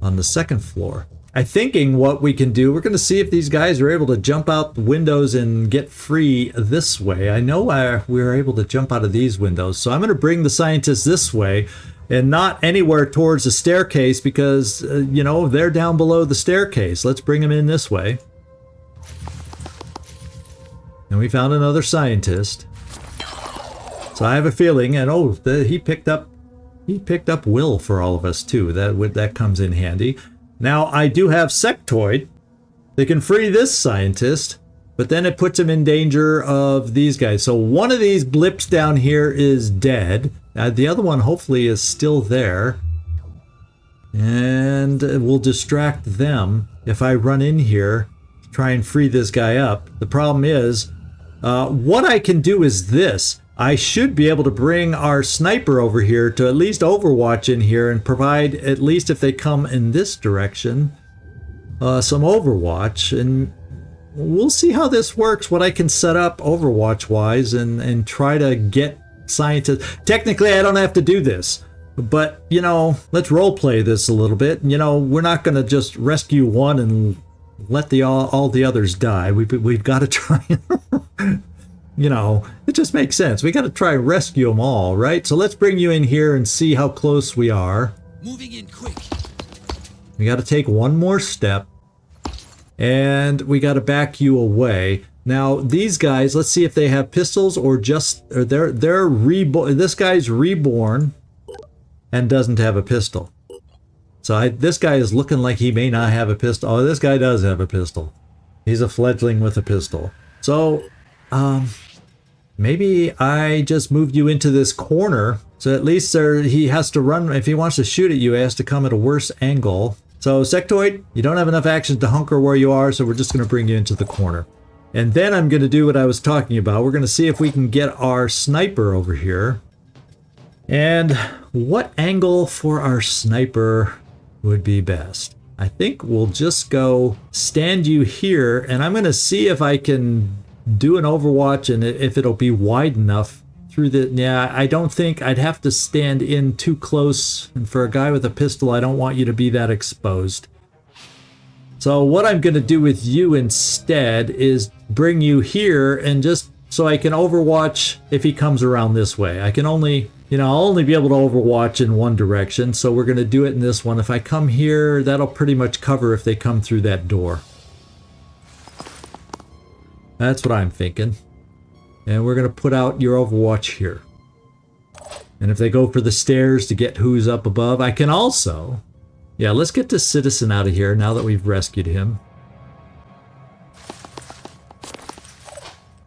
on the second floor. I'm thinking what we can do, we're going to see if these guys are able to jump out the windows and get free this way. I know we were able to jump out of these windows, so I'm going to bring the scientists this way and not anywhere towards the staircase because, you know, they're down below the staircase. Let's bring them in this way. And we found another scientist. So I have a feeling, and oh, he picked up Will for all of us too. That comes in handy. Now I do have Sectoid. They can free this scientist, but then it puts him in danger of these guys. So one of these blips down here is dead. The other one hopefully is still there. And we'll distract them if I run in here, try and free this guy up. The problem is, what I can do is this. I should be able to bring our sniper over here to at least overwatch in here and provide, at least if they come in this direction, some overwatch. And we'll see how this works, what I can set up overwatch wise and try to get scientists. Technically, I don't have to do this, but you know, let's role play this a little bit. You know, we're not going to just rescue one and let all the others die. We've got to try. You know, it just makes sense. We got to try and rescue them all, right? So let's bring you in here and see how close we are. Moving in quick. We got to take one more step, and we got to back you away. Now these guys, let's see if they have pistols or just they're reborn. This guy's reborn and doesn't have a pistol. So this guy is looking like he may not have a pistol. Oh, this guy does have a pistol. He's a fledgling with a pistol. So. Maybe I just moved you into this corner, so at least he has to run. If he wants to shoot at you, he has to come at a worse angle. So Sectoid, you don't have enough action to hunker where you are, so we're just going to bring you into the corner. And then I'm going to do what I was talking about. We're going to see if we can get our sniper over here. And what angle for our sniper would be best? I think we'll just go stand you here, and I'm going to see if I can do an overwatch and if it'll be wide enough through the. Yeah, I don't think I'd have to stand in too close, and for a guy with a pistol I don't want you to be that exposed. So what I'm going to do with you instead is bring you here, and just so I can overwatch if he comes around this way. I can only, you know, I'll only be able to overwatch in one direction, so we're going to do it in this one. If I come here, that'll pretty much cover if they come through that door. That's what I'm thinking. And we're going to put out your overwatch here. And if they go for the stairs to get who's up above, I can also... Yeah, let's get this citizen out of here now that we've rescued him.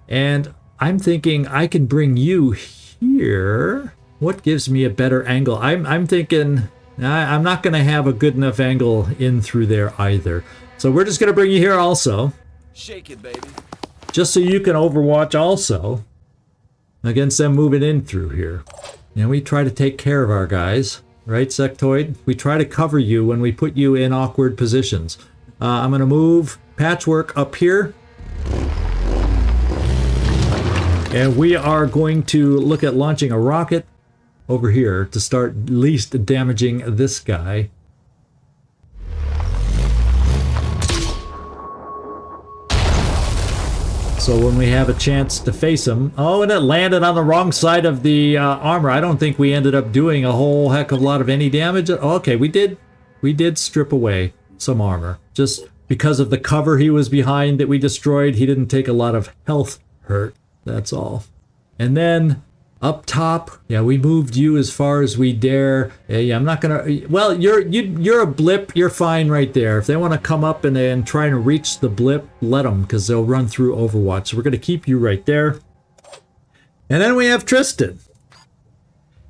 And I'm thinking I can bring you here. What gives me a better angle? I'm thinking I'm not going to have a good enough angle in through there either. So we're just going to bring you here also. Shake it, baby. Just so you can overwatch also against them moving in through here. And we try to take care of our guys, right, Sectoid? We try to cover you when we put you in awkward positions. I'm going to move Patchwork up here. And we are going to look at launching a rocket over here to start least damaging this guy. So when we have a chance to face him... Oh, and it landed on the wrong side of the armor. I don't think we ended up doing a whole heck of a lot of any damage. Okay, we did strip away some armor. Just because of the cover he was behind that we destroyed, he didn't take a lot of health hurt. That's all. And then up top, yeah, we moved you as far as we dare. Yeah, I'm not gonna. Well, you're a blip. You're fine right there. If they want to come up and try and reach the blip, let them, because they'll run through Overwatch. So we're gonna keep you right there. And then we have Tristan.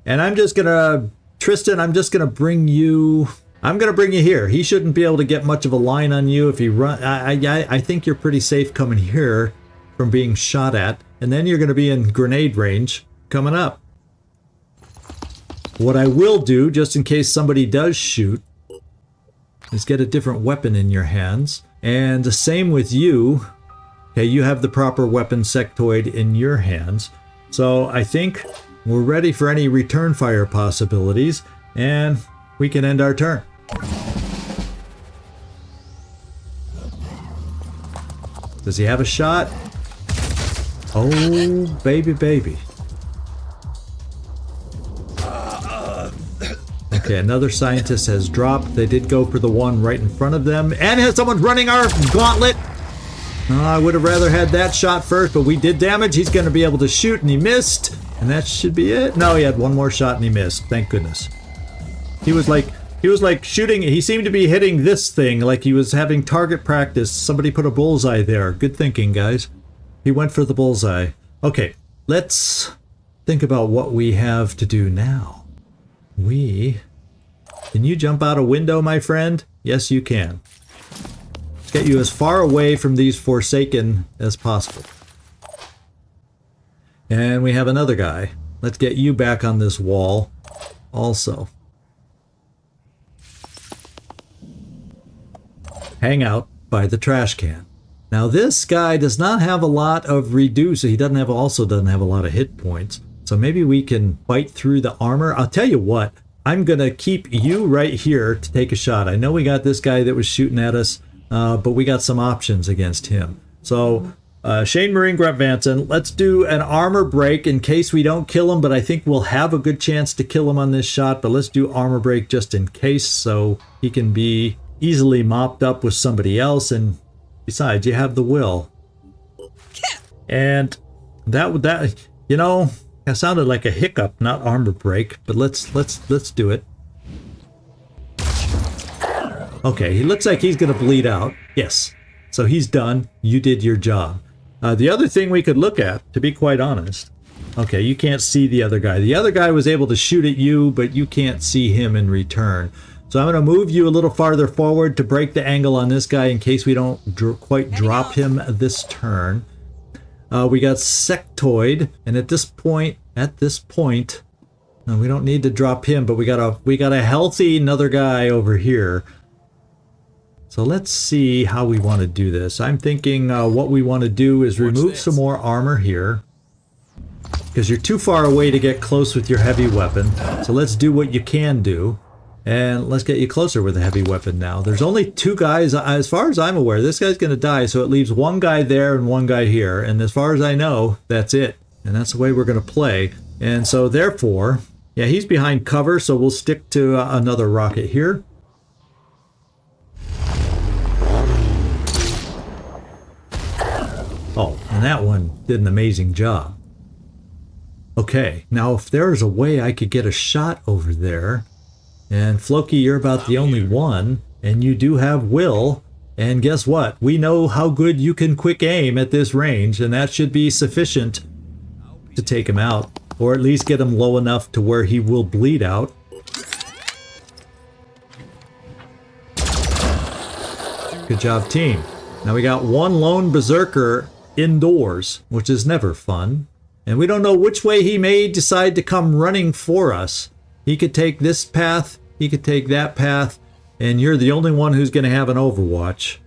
And I'm just gonna bring you. I'm gonna bring you here. He shouldn't be able to get much of a line on you if he run. I think you're pretty safe coming here from being shot at. And then you're gonna be in grenade range coming up. What I will do, just in case somebody does shoot, is get a different weapon in your hands. And the same with you. Okay, you have the proper weapon Sectoid in your hands. So I think we're ready for any return fire possibilities, and we can end our turn. Does he have a shot? Oh, baby, baby. Okay, another scientist has dropped. They did go for the one right in front of them. And someone's running our gauntlet. I would have rather had that shot first, but we did damage. He's going to be able to shoot, and he missed. And that should be it. No, he had one more shot, and he missed. Thank goodness. He was like shooting. He seemed to be hitting this thing like he was having target practice. Somebody put a bullseye there. Good thinking, guys. He went for the bullseye. Okay, let's think about what we have to do now. Can you jump out a window, my friend? Yes, you can. Let's get you as far away from these Forsaken as possible. And we have another guy. Let's get you back on this wall also. Hang out by the trash can. Now this guy does not have a lot of reduce. He also doesn't have a lot of hit points. So maybe we can bite through the armor. I'll tell you what. I'm going to keep you right here to take a shot. I know we got this guy that was shooting at us, but we got some options against him. So, Shane Marine Grunt Vanson, let's do an armor break in case we don't kill him, but I think we'll have a good chance to kill him on this shot. But let's do armor break just in case so he can be easily mopped up with somebody else. And besides, you have the will. And that you know... That sounded like a hiccup, not armor break, but let's do it. Okay, he looks like he's gonna bleed out. Yes. So he's done. You did your job. The other thing we could look at, to be quite honest. Okay, you can't see the other guy. The other guy was able to shoot at you, but you can't see him in return. So I'm gonna move you a little farther forward to break the angle on this guy in case we don't quite drop him this turn. We got Sectoid, and at this point, no, we don't need to drop him, but we got a healthy another guy over here. So let's see how we want to do this. I'm thinking what we want to do is remove some more armor here, because you're too far away to get close with your heavy weapon. So let's do what you can do. And let's get you closer with a heavy weapon now. There's only two guys, as far as I'm aware. This guy's going to die, so it leaves one guy there and one guy here. And as far as I know, that's it. And that's the way we're going to play. And so therefore, yeah, he's behind cover, so we'll stick to another rocket here. Oh, and that one did an amazing job. Okay, now if there's a way I could get a shot over there... And Floki, you're about the only one, and you do have will, and guess what? We know how good you can quick aim at this range, and that should be sufficient to take him out, or at least get him low enough to where he will bleed out. Good job, team. Now we got one lone berserker indoors, which is never fun, and we don't know which way he may decide to come running for us. He could take this path, he could take that path, and you're the only one who's going to have an Overwatch,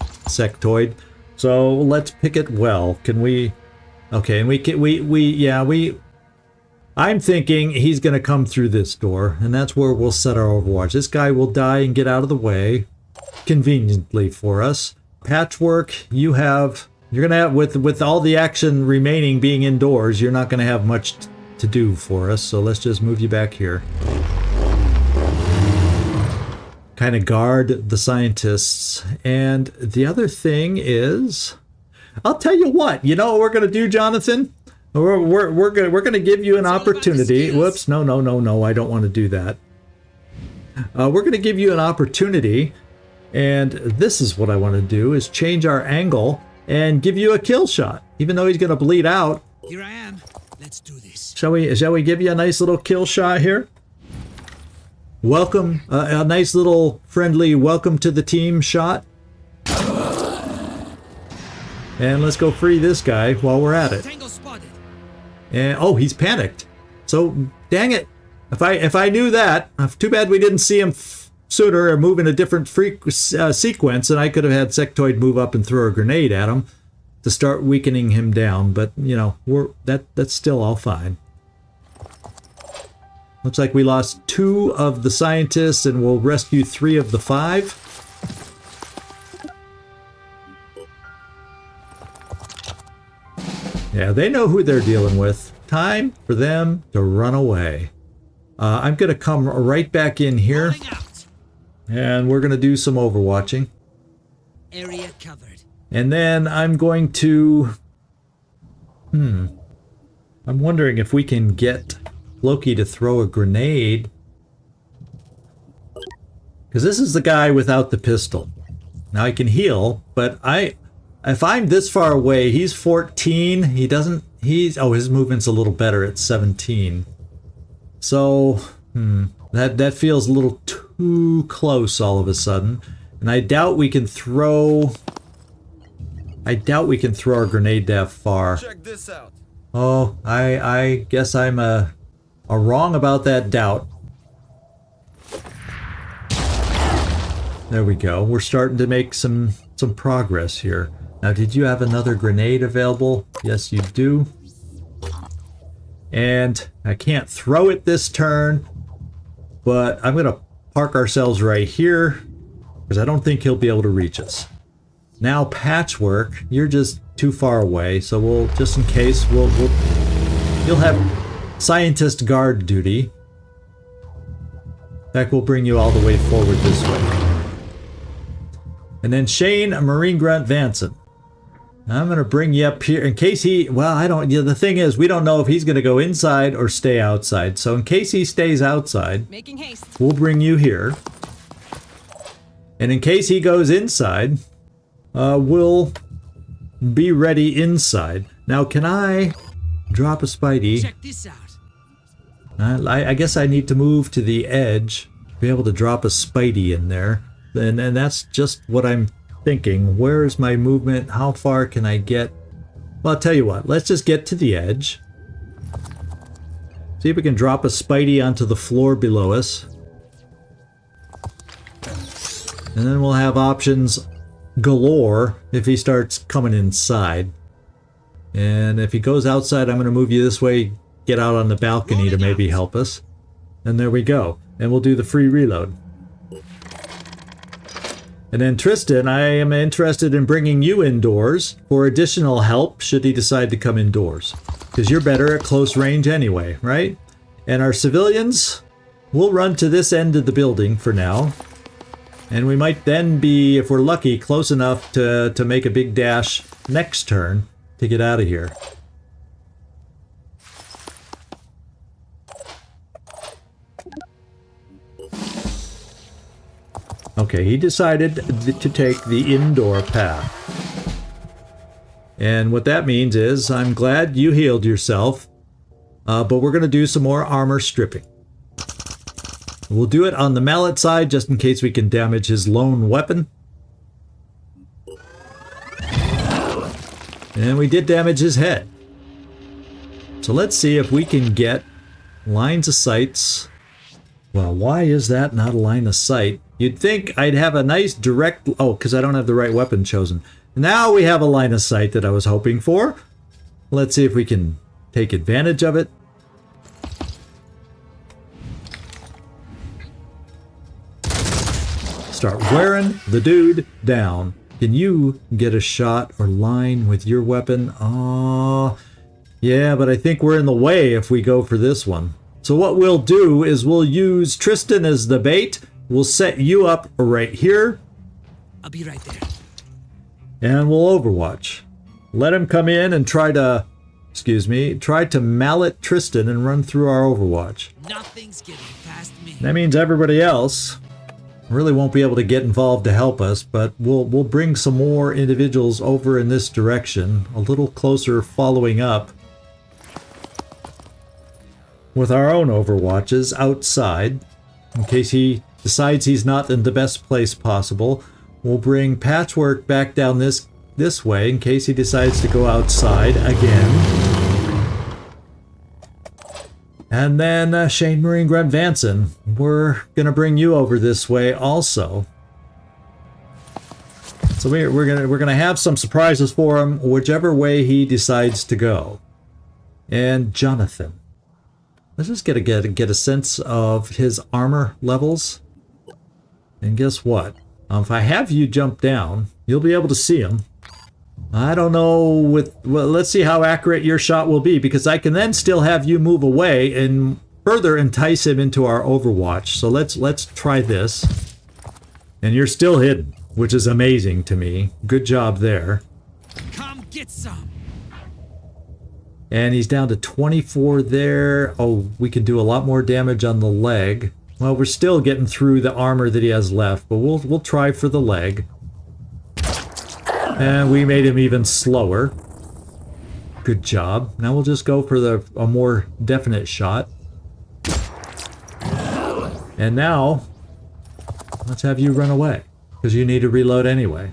Sectoid. So let's pick it well. Can we? Okay, and I'm thinking he's going to come through this door, and that's where we'll set our Overwatch. This guy will die and get out of the way, conveniently for us. Patchwork, you're going to have, with all the action remaining being indoors, you're not going to have much to do for us, so let's just move you back here. Kind of guard the scientists. And the other thing is, I'll tell you what, you know what we're going to do, Jonathan? We're going to give you an opportunity. Whoops, no, I don't want to do that. We're going to give you an opportunity, and this is what I want to do, is change our angle and give you a kill shot. Even though he's going to bleed out. Here I am. Let's do this. Shall we give you a nice little kill shot here? Welcome, a nice little friendly welcome to the team shot. And let's go free this guy while we're at it. Tango spotted. And oh, he's panicked. So dang it! If I knew that, too bad we didn't see him sooner or move in a different sequence, and I could have had Sectoid move up and throw a grenade at him to start weakening him down, but you know, that's still all fine. Looks like we lost 2 of the scientists, and we'll rescue 3 of the 5. Yeah, they know who they're dealing with. Time for them to run away. I'm going to come right back in here. And we're going to do some overwatching. Area covered. And then I'm going to... I'm wondering if we can get Loki to throw a grenade. Because this is the guy without the pistol. Now I can heal, but if I'm this far away, he's 14. His movement's a little better at 17. So, that feels a little too close all of a sudden. And I doubt we can throw our grenade that far. Check this out. Oh, I guess I'm wrong about that doubt. There we go. We're starting to make some progress here. Now, did you have another grenade available? Yes, you do. And I can't throw it this turn, but I'm going to park ourselves right here because I don't think he'll be able to reach us. Now, Patchwork, you're just too far away, so we'll, just in case, you'll have Scientist Guard duty. In fact, we'll bring you all the way forward this way. And then Shane, Marine Grunt Vanson. I'm going to bring you up here in case the thing is, we don't know if he's going to go inside or stay outside. So in case he stays outside, Making haste. we'll bring you here. And in case he goes inside, we'll be ready inside. Now, can I drop a Spidey? Check this out. I guess I need to move to the edge to be able to drop a Spidey in there. And that's just what I'm thinking. Where is my movement? How far can I get? Well, I'll tell you what. Let's just get to the edge. See if we can drop a Spidey onto the floor below us. And then we'll have options galore if he starts coming inside. And if he goes outside, I'm going to move you this way, get out on the balcony to maybe help us. And there we go. And we'll do the free reload. And then Tristan, I am interested in bringing you indoors for additional help should he decide to come indoors. Because you're better at close range anyway, right? And our civilians, we'll run to this end of the building for now. And we might then be, if we're lucky, close enough to make a big dash next turn to get out of here. Okay, he decided to take the indoor path. And what that means is, I'm glad you healed yourself, but we're going to do some more armor stripping. We'll do it on the mallet side, just in case we can damage his lone weapon. And we did damage his head. So let's see if we can get lines of sights. Well, why is that not a line of sight? You'd think I'd have a nice direct... Oh, because I don't have the right weapon chosen. Now we have a line of sight that I was hoping for. Let's see if we can take advantage of it. Start wearing the dude down. Can you get a shot or line with your weapon? Oh, yeah, but I think we're in the way if we go for this one. So what we'll do is we'll use Tristan as the bait. We'll set you up right here. I'll be right there. And we'll overwatch. Let him come in and try to mallet Tristan and run through our overwatch. Nothing's getting past me. That means everybody else really won't be able to get involved to help us, but we'll bring some more individuals over in this direction, a little closer following up with our own overwatches outside, in case he decides he's not in the best place possible. We'll bring Patchwork back down this way in case he decides to go outside again. And then Shane Marine Grunt Vanson, we're gonna bring you over this way also. So we're gonna have some surprises for him whichever way he decides to go. And Jonathan, let's just get a sense of his armor levels. And guess what? If I have you jump down, you'll be able to see him. I don't know well, let's see how accurate your shot will be, because I can then still have you move away and further entice him into our Overwatch. So let's try this. And you're still hidden, which is amazing to me. Good job there. Come get some. And he's down to 24 there. Oh, we can do a lot more damage on the leg. Well, we're still getting through the armor that he has left, but we'll try for the leg. And we made him even slower. Good job. Now we'll just go for a more definite shot. And now, let's have you run away, because you need to reload anyway.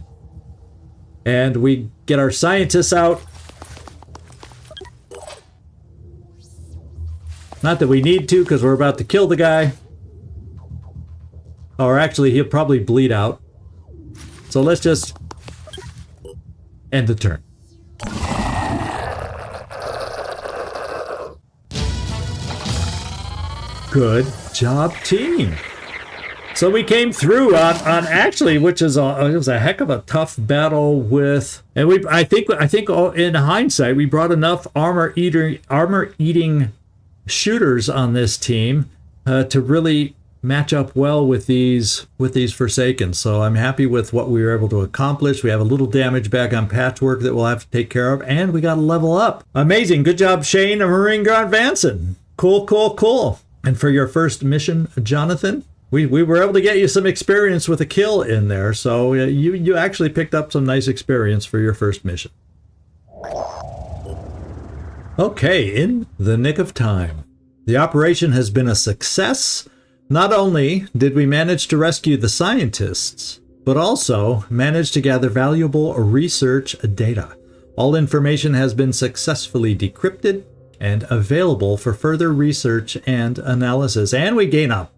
And we get our scientists out. Not that we need to, because we're about to kill the guy. Or actually, he'll probably bleed out. So let's just end the turn. Good job, team. So we came through on actually, which is it was a heck of a tough battle with, and I think in hindsight we brought enough armor eating shooters on this team to really match up well with these Forsaken. So I'm happy with what we were able to accomplish. We have a little damage back on Patchwork that we'll have to take care of, and we got to level up. Amazing. Good job, Shane and Marine Grant Vanson. Cool. And for your first mission, Jonathan, we were able to get you some experience with a kill in there. So you actually picked up some nice experience for your first mission. Okay, in the nick of time. The operation has been a success. Not only did we manage to rescue the scientists, but also managed to gather valuable research data. All information has been successfully decrypted and available for further research and analysis. And we gain a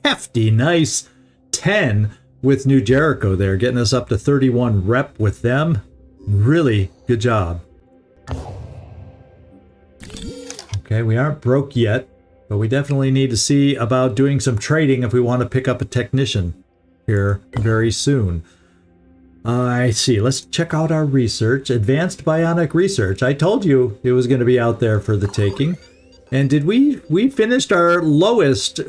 hefty, nice 10 with New Jericho there, getting us up to 31 rep with them. Really good job. Okay, we aren't broke yet, but we definitely need to see about doing some trading if we want to pick up a technician here very soon. I see. Let's check out our research. Advanced bionic research. I told you it was going to be out there for the taking. And did we finished our lowest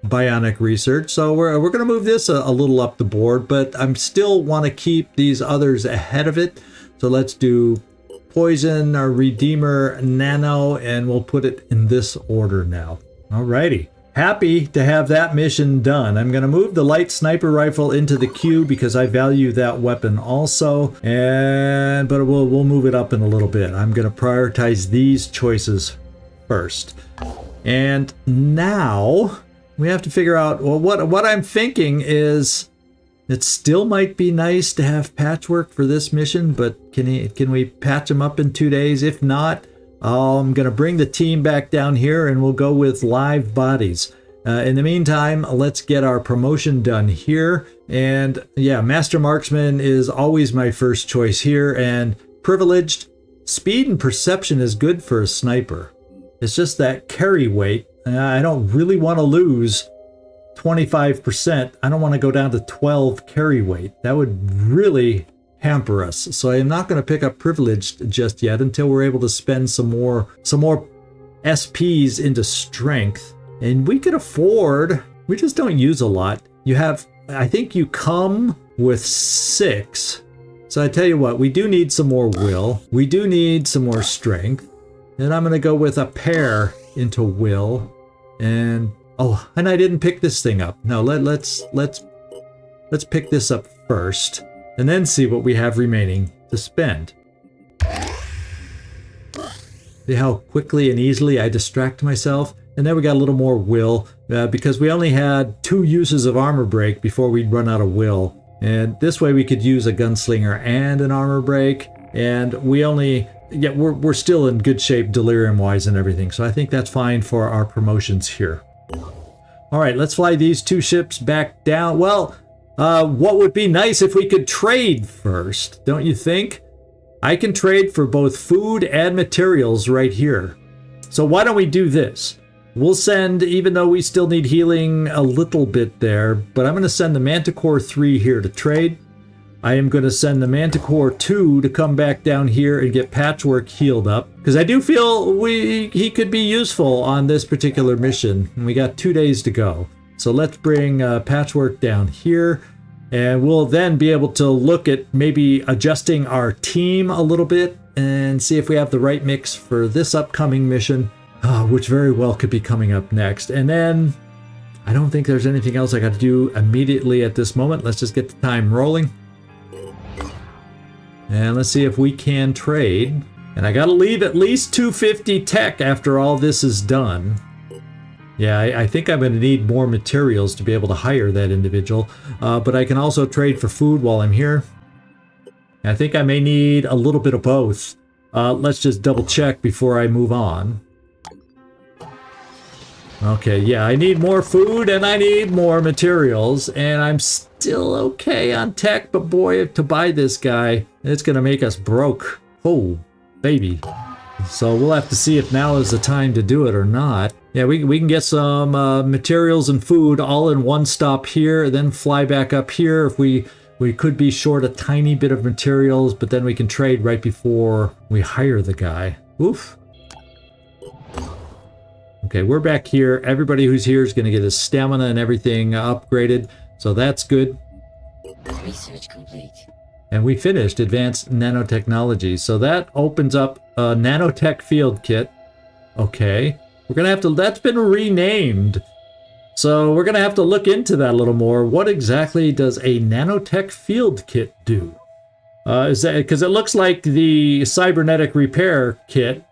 bionic research, so we're going to move this a little up the board, but I'm still want to keep these others ahead of it. So let's do Poison, our Redeemer, Nano, and we'll put it in this order now. Alrighty. Happy to have that mission done. I'm going to move the light sniper rifle into the queue because I value that weapon also, but we'll move it up in a little bit. I'm going to prioritize these choices first. And now we have to figure out, well, what I'm thinking is it still might be nice to have Patchwork for this mission, but can we patch him up in 2 days? If not, I'm going to bring the team back down here and we'll go with live bodies. In the meantime, let's get our promotion done here. And yeah, Master Marksman is always my first choice here. And Privileged, speed and perception is good for a sniper. It's just that carry weight. I don't really want to lose 25%. I don't want to go down to 12 carry weight. That would really hamper us. So I'm not going to pick up Privileged just yet until we're able to spend some more SPs into strength. And we could afford, we just don't use a lot. You have, I think you come with 6. So I tell you what, we do need some more will. We do need some more strength. And I'm going to go with a pair into will. And oh, and I didn't pick this thing up. No, let's pick this up first and then see what we have remaining to spend. See how quickly and easily I distract myself? And then we got a little more will because we only had 2 uses of armor break before we'd run out of will. And this way we could use a gunslinger and an armor break. And we only, yeah, we're still in good shape delirium wise and everything. So I think that's fine for our promotions here. All right, let's fly these 2 ships back down. Well, what would be nice if we could trade first, don't you think? I can trade for both food and materials right here. So why don't we do this? We'll send, even though we still need healing a little bit there, but I'm going to send the Manticore 3 here to trade. I am going to send the Manticore 2 to come back down here and get Patchwork healed up. Because I do feel he could be useful on this particular mission. And we got 2 days to go. So let's bring Patchwork down here. And we'll then be able to look at maybe adjusting our team a little bit and see if we have the right mix for this upcoming mission, which very well could be coming up next. And then I don't think there's anything else I got to do immediately at this moment. Let's just get the time rolling. And let's see if we can trade. And I got to leave at least 250 tech after all this is done. Yeah, I think I'm going to need more materials to be able to hire that individual. But I can also trade for food while I'm here. I think I may need a little bit of both. Let's just double check before I move on. Okay, yeah, I need more food and I need more materials. And I'm still okay on tech, but boy, to buy this guy, it's going to make us broke. Oh, baby. So we'll have to see if now is the time to do it or not. Yeah, we can get some materials and food all in one stop here, then fly back up here. If we could be short a tiny bit of materials, but then we can trade right before we hire the guy. Oof. Okay, we're back here. Everybody who's here is going to get his stamina and everything upgraded, so that's good. Research complete. And we finished Advanced Nanotechnology, so that opens up a Nanotech Field Kit. Okay. We're going to have to, that's been renamed. So we're going to have to look into that a little more. What exactly does a Nanotech Field Kit do? Is that, because it looks like the Cybernetic Repair Kit.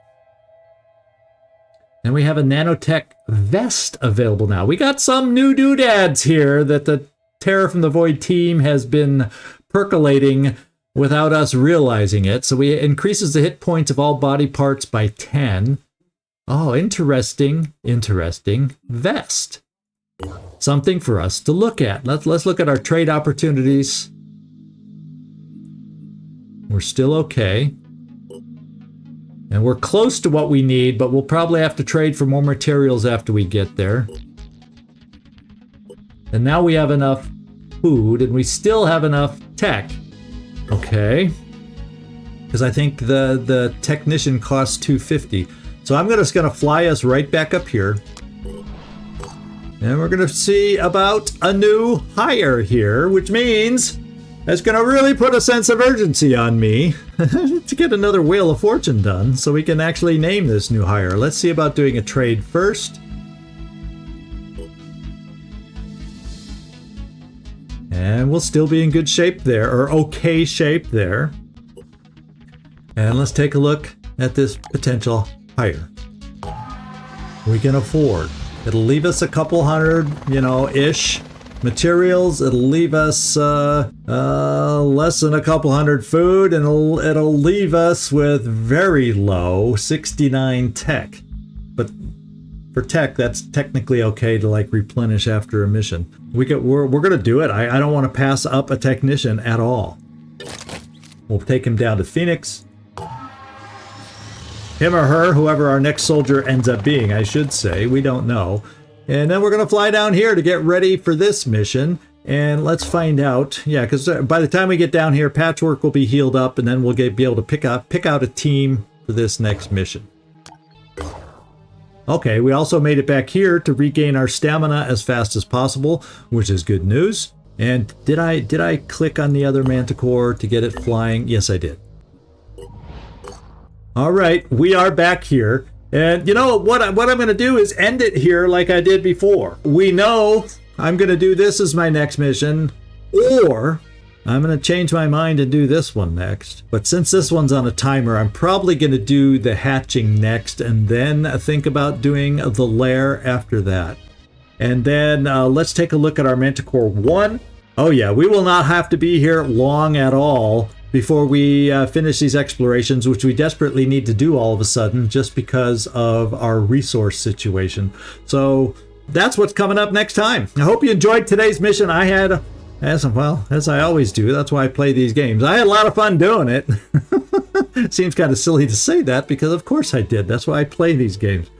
And we have a Nanotech Vest available now. We got some new doodads here that the Terror from the Void team has been percolating without us realizing it. So it increases the hit points of all body parts by 10. Oh, interesting vest. Something for us to look at. Let's look at our trade opportunities. We're still okay. And we're close to what we need, but we'll probably have to trade for more materials after we get there. And now we have enough food, and we still have enough tech. Okay. Because I think the technician costs 250. So I'm just going to fly us right back up here. And we're going to see about a new hire here, which means it's going to really put a sense of urgency on me to get another Wheel of Fortune done so we can actually name this new hire. Let's see about doing a trade first. And we'll still be in good shape there, or okay shape there. And let's take a look at this potential hire. We can afford. It'll leave us a couple hundred, ish materials. It'll leave us less than a couple hundred food, and it'll leave us with very low 69 tech. But for tech, that's technically okay to replenish after a mission. We're gonna do it. I don't want to pass up a technician at all. We'll take him down to Phoenix. Him or her, whoever our next soldier ends up being, I should say. We don't know. And then we're going to fly down here to get ready for this mission. And let's find out. Yeah, because by the time we get down here, Patchwork will be healed up, and then we'll be able to pick out a team for this next mission. Okay, we also made it back here to regain our stamina as fast as possible, which is good news. And did I click on the other Manticore to get it flying? Yes, I did. All right, we are back here. And what I'm going to do is end it here like I did before. We know I'm going to do this as my next mission, or I'm going to change my mind and do this one next. But since this one's on a timer, I'm probably going to do the hatching next and then think about doing the lair after that. And then let's take a look at our Manticore 1. Oh yeah, we will not have to be here long at all before we finish these explorations, which we desperately need to do all of a sudden just because of our resource situation. So that's what's coming up next time. I hope you enjoyed today's mission. I had, as I always do, that's why I play these games. I had a lot of fun doing it. It seems kind of silly to say that because of course I did. That's why I play these games.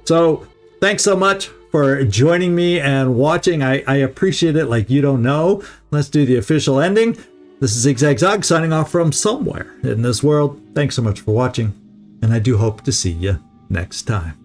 So thanks so much for joining me and watching. I appreciate it like you don't know. Let's do the official ending. This is ZigZagZog signing off from somewhere in this world. Thanks so much for watching, and I do hope to see you next time.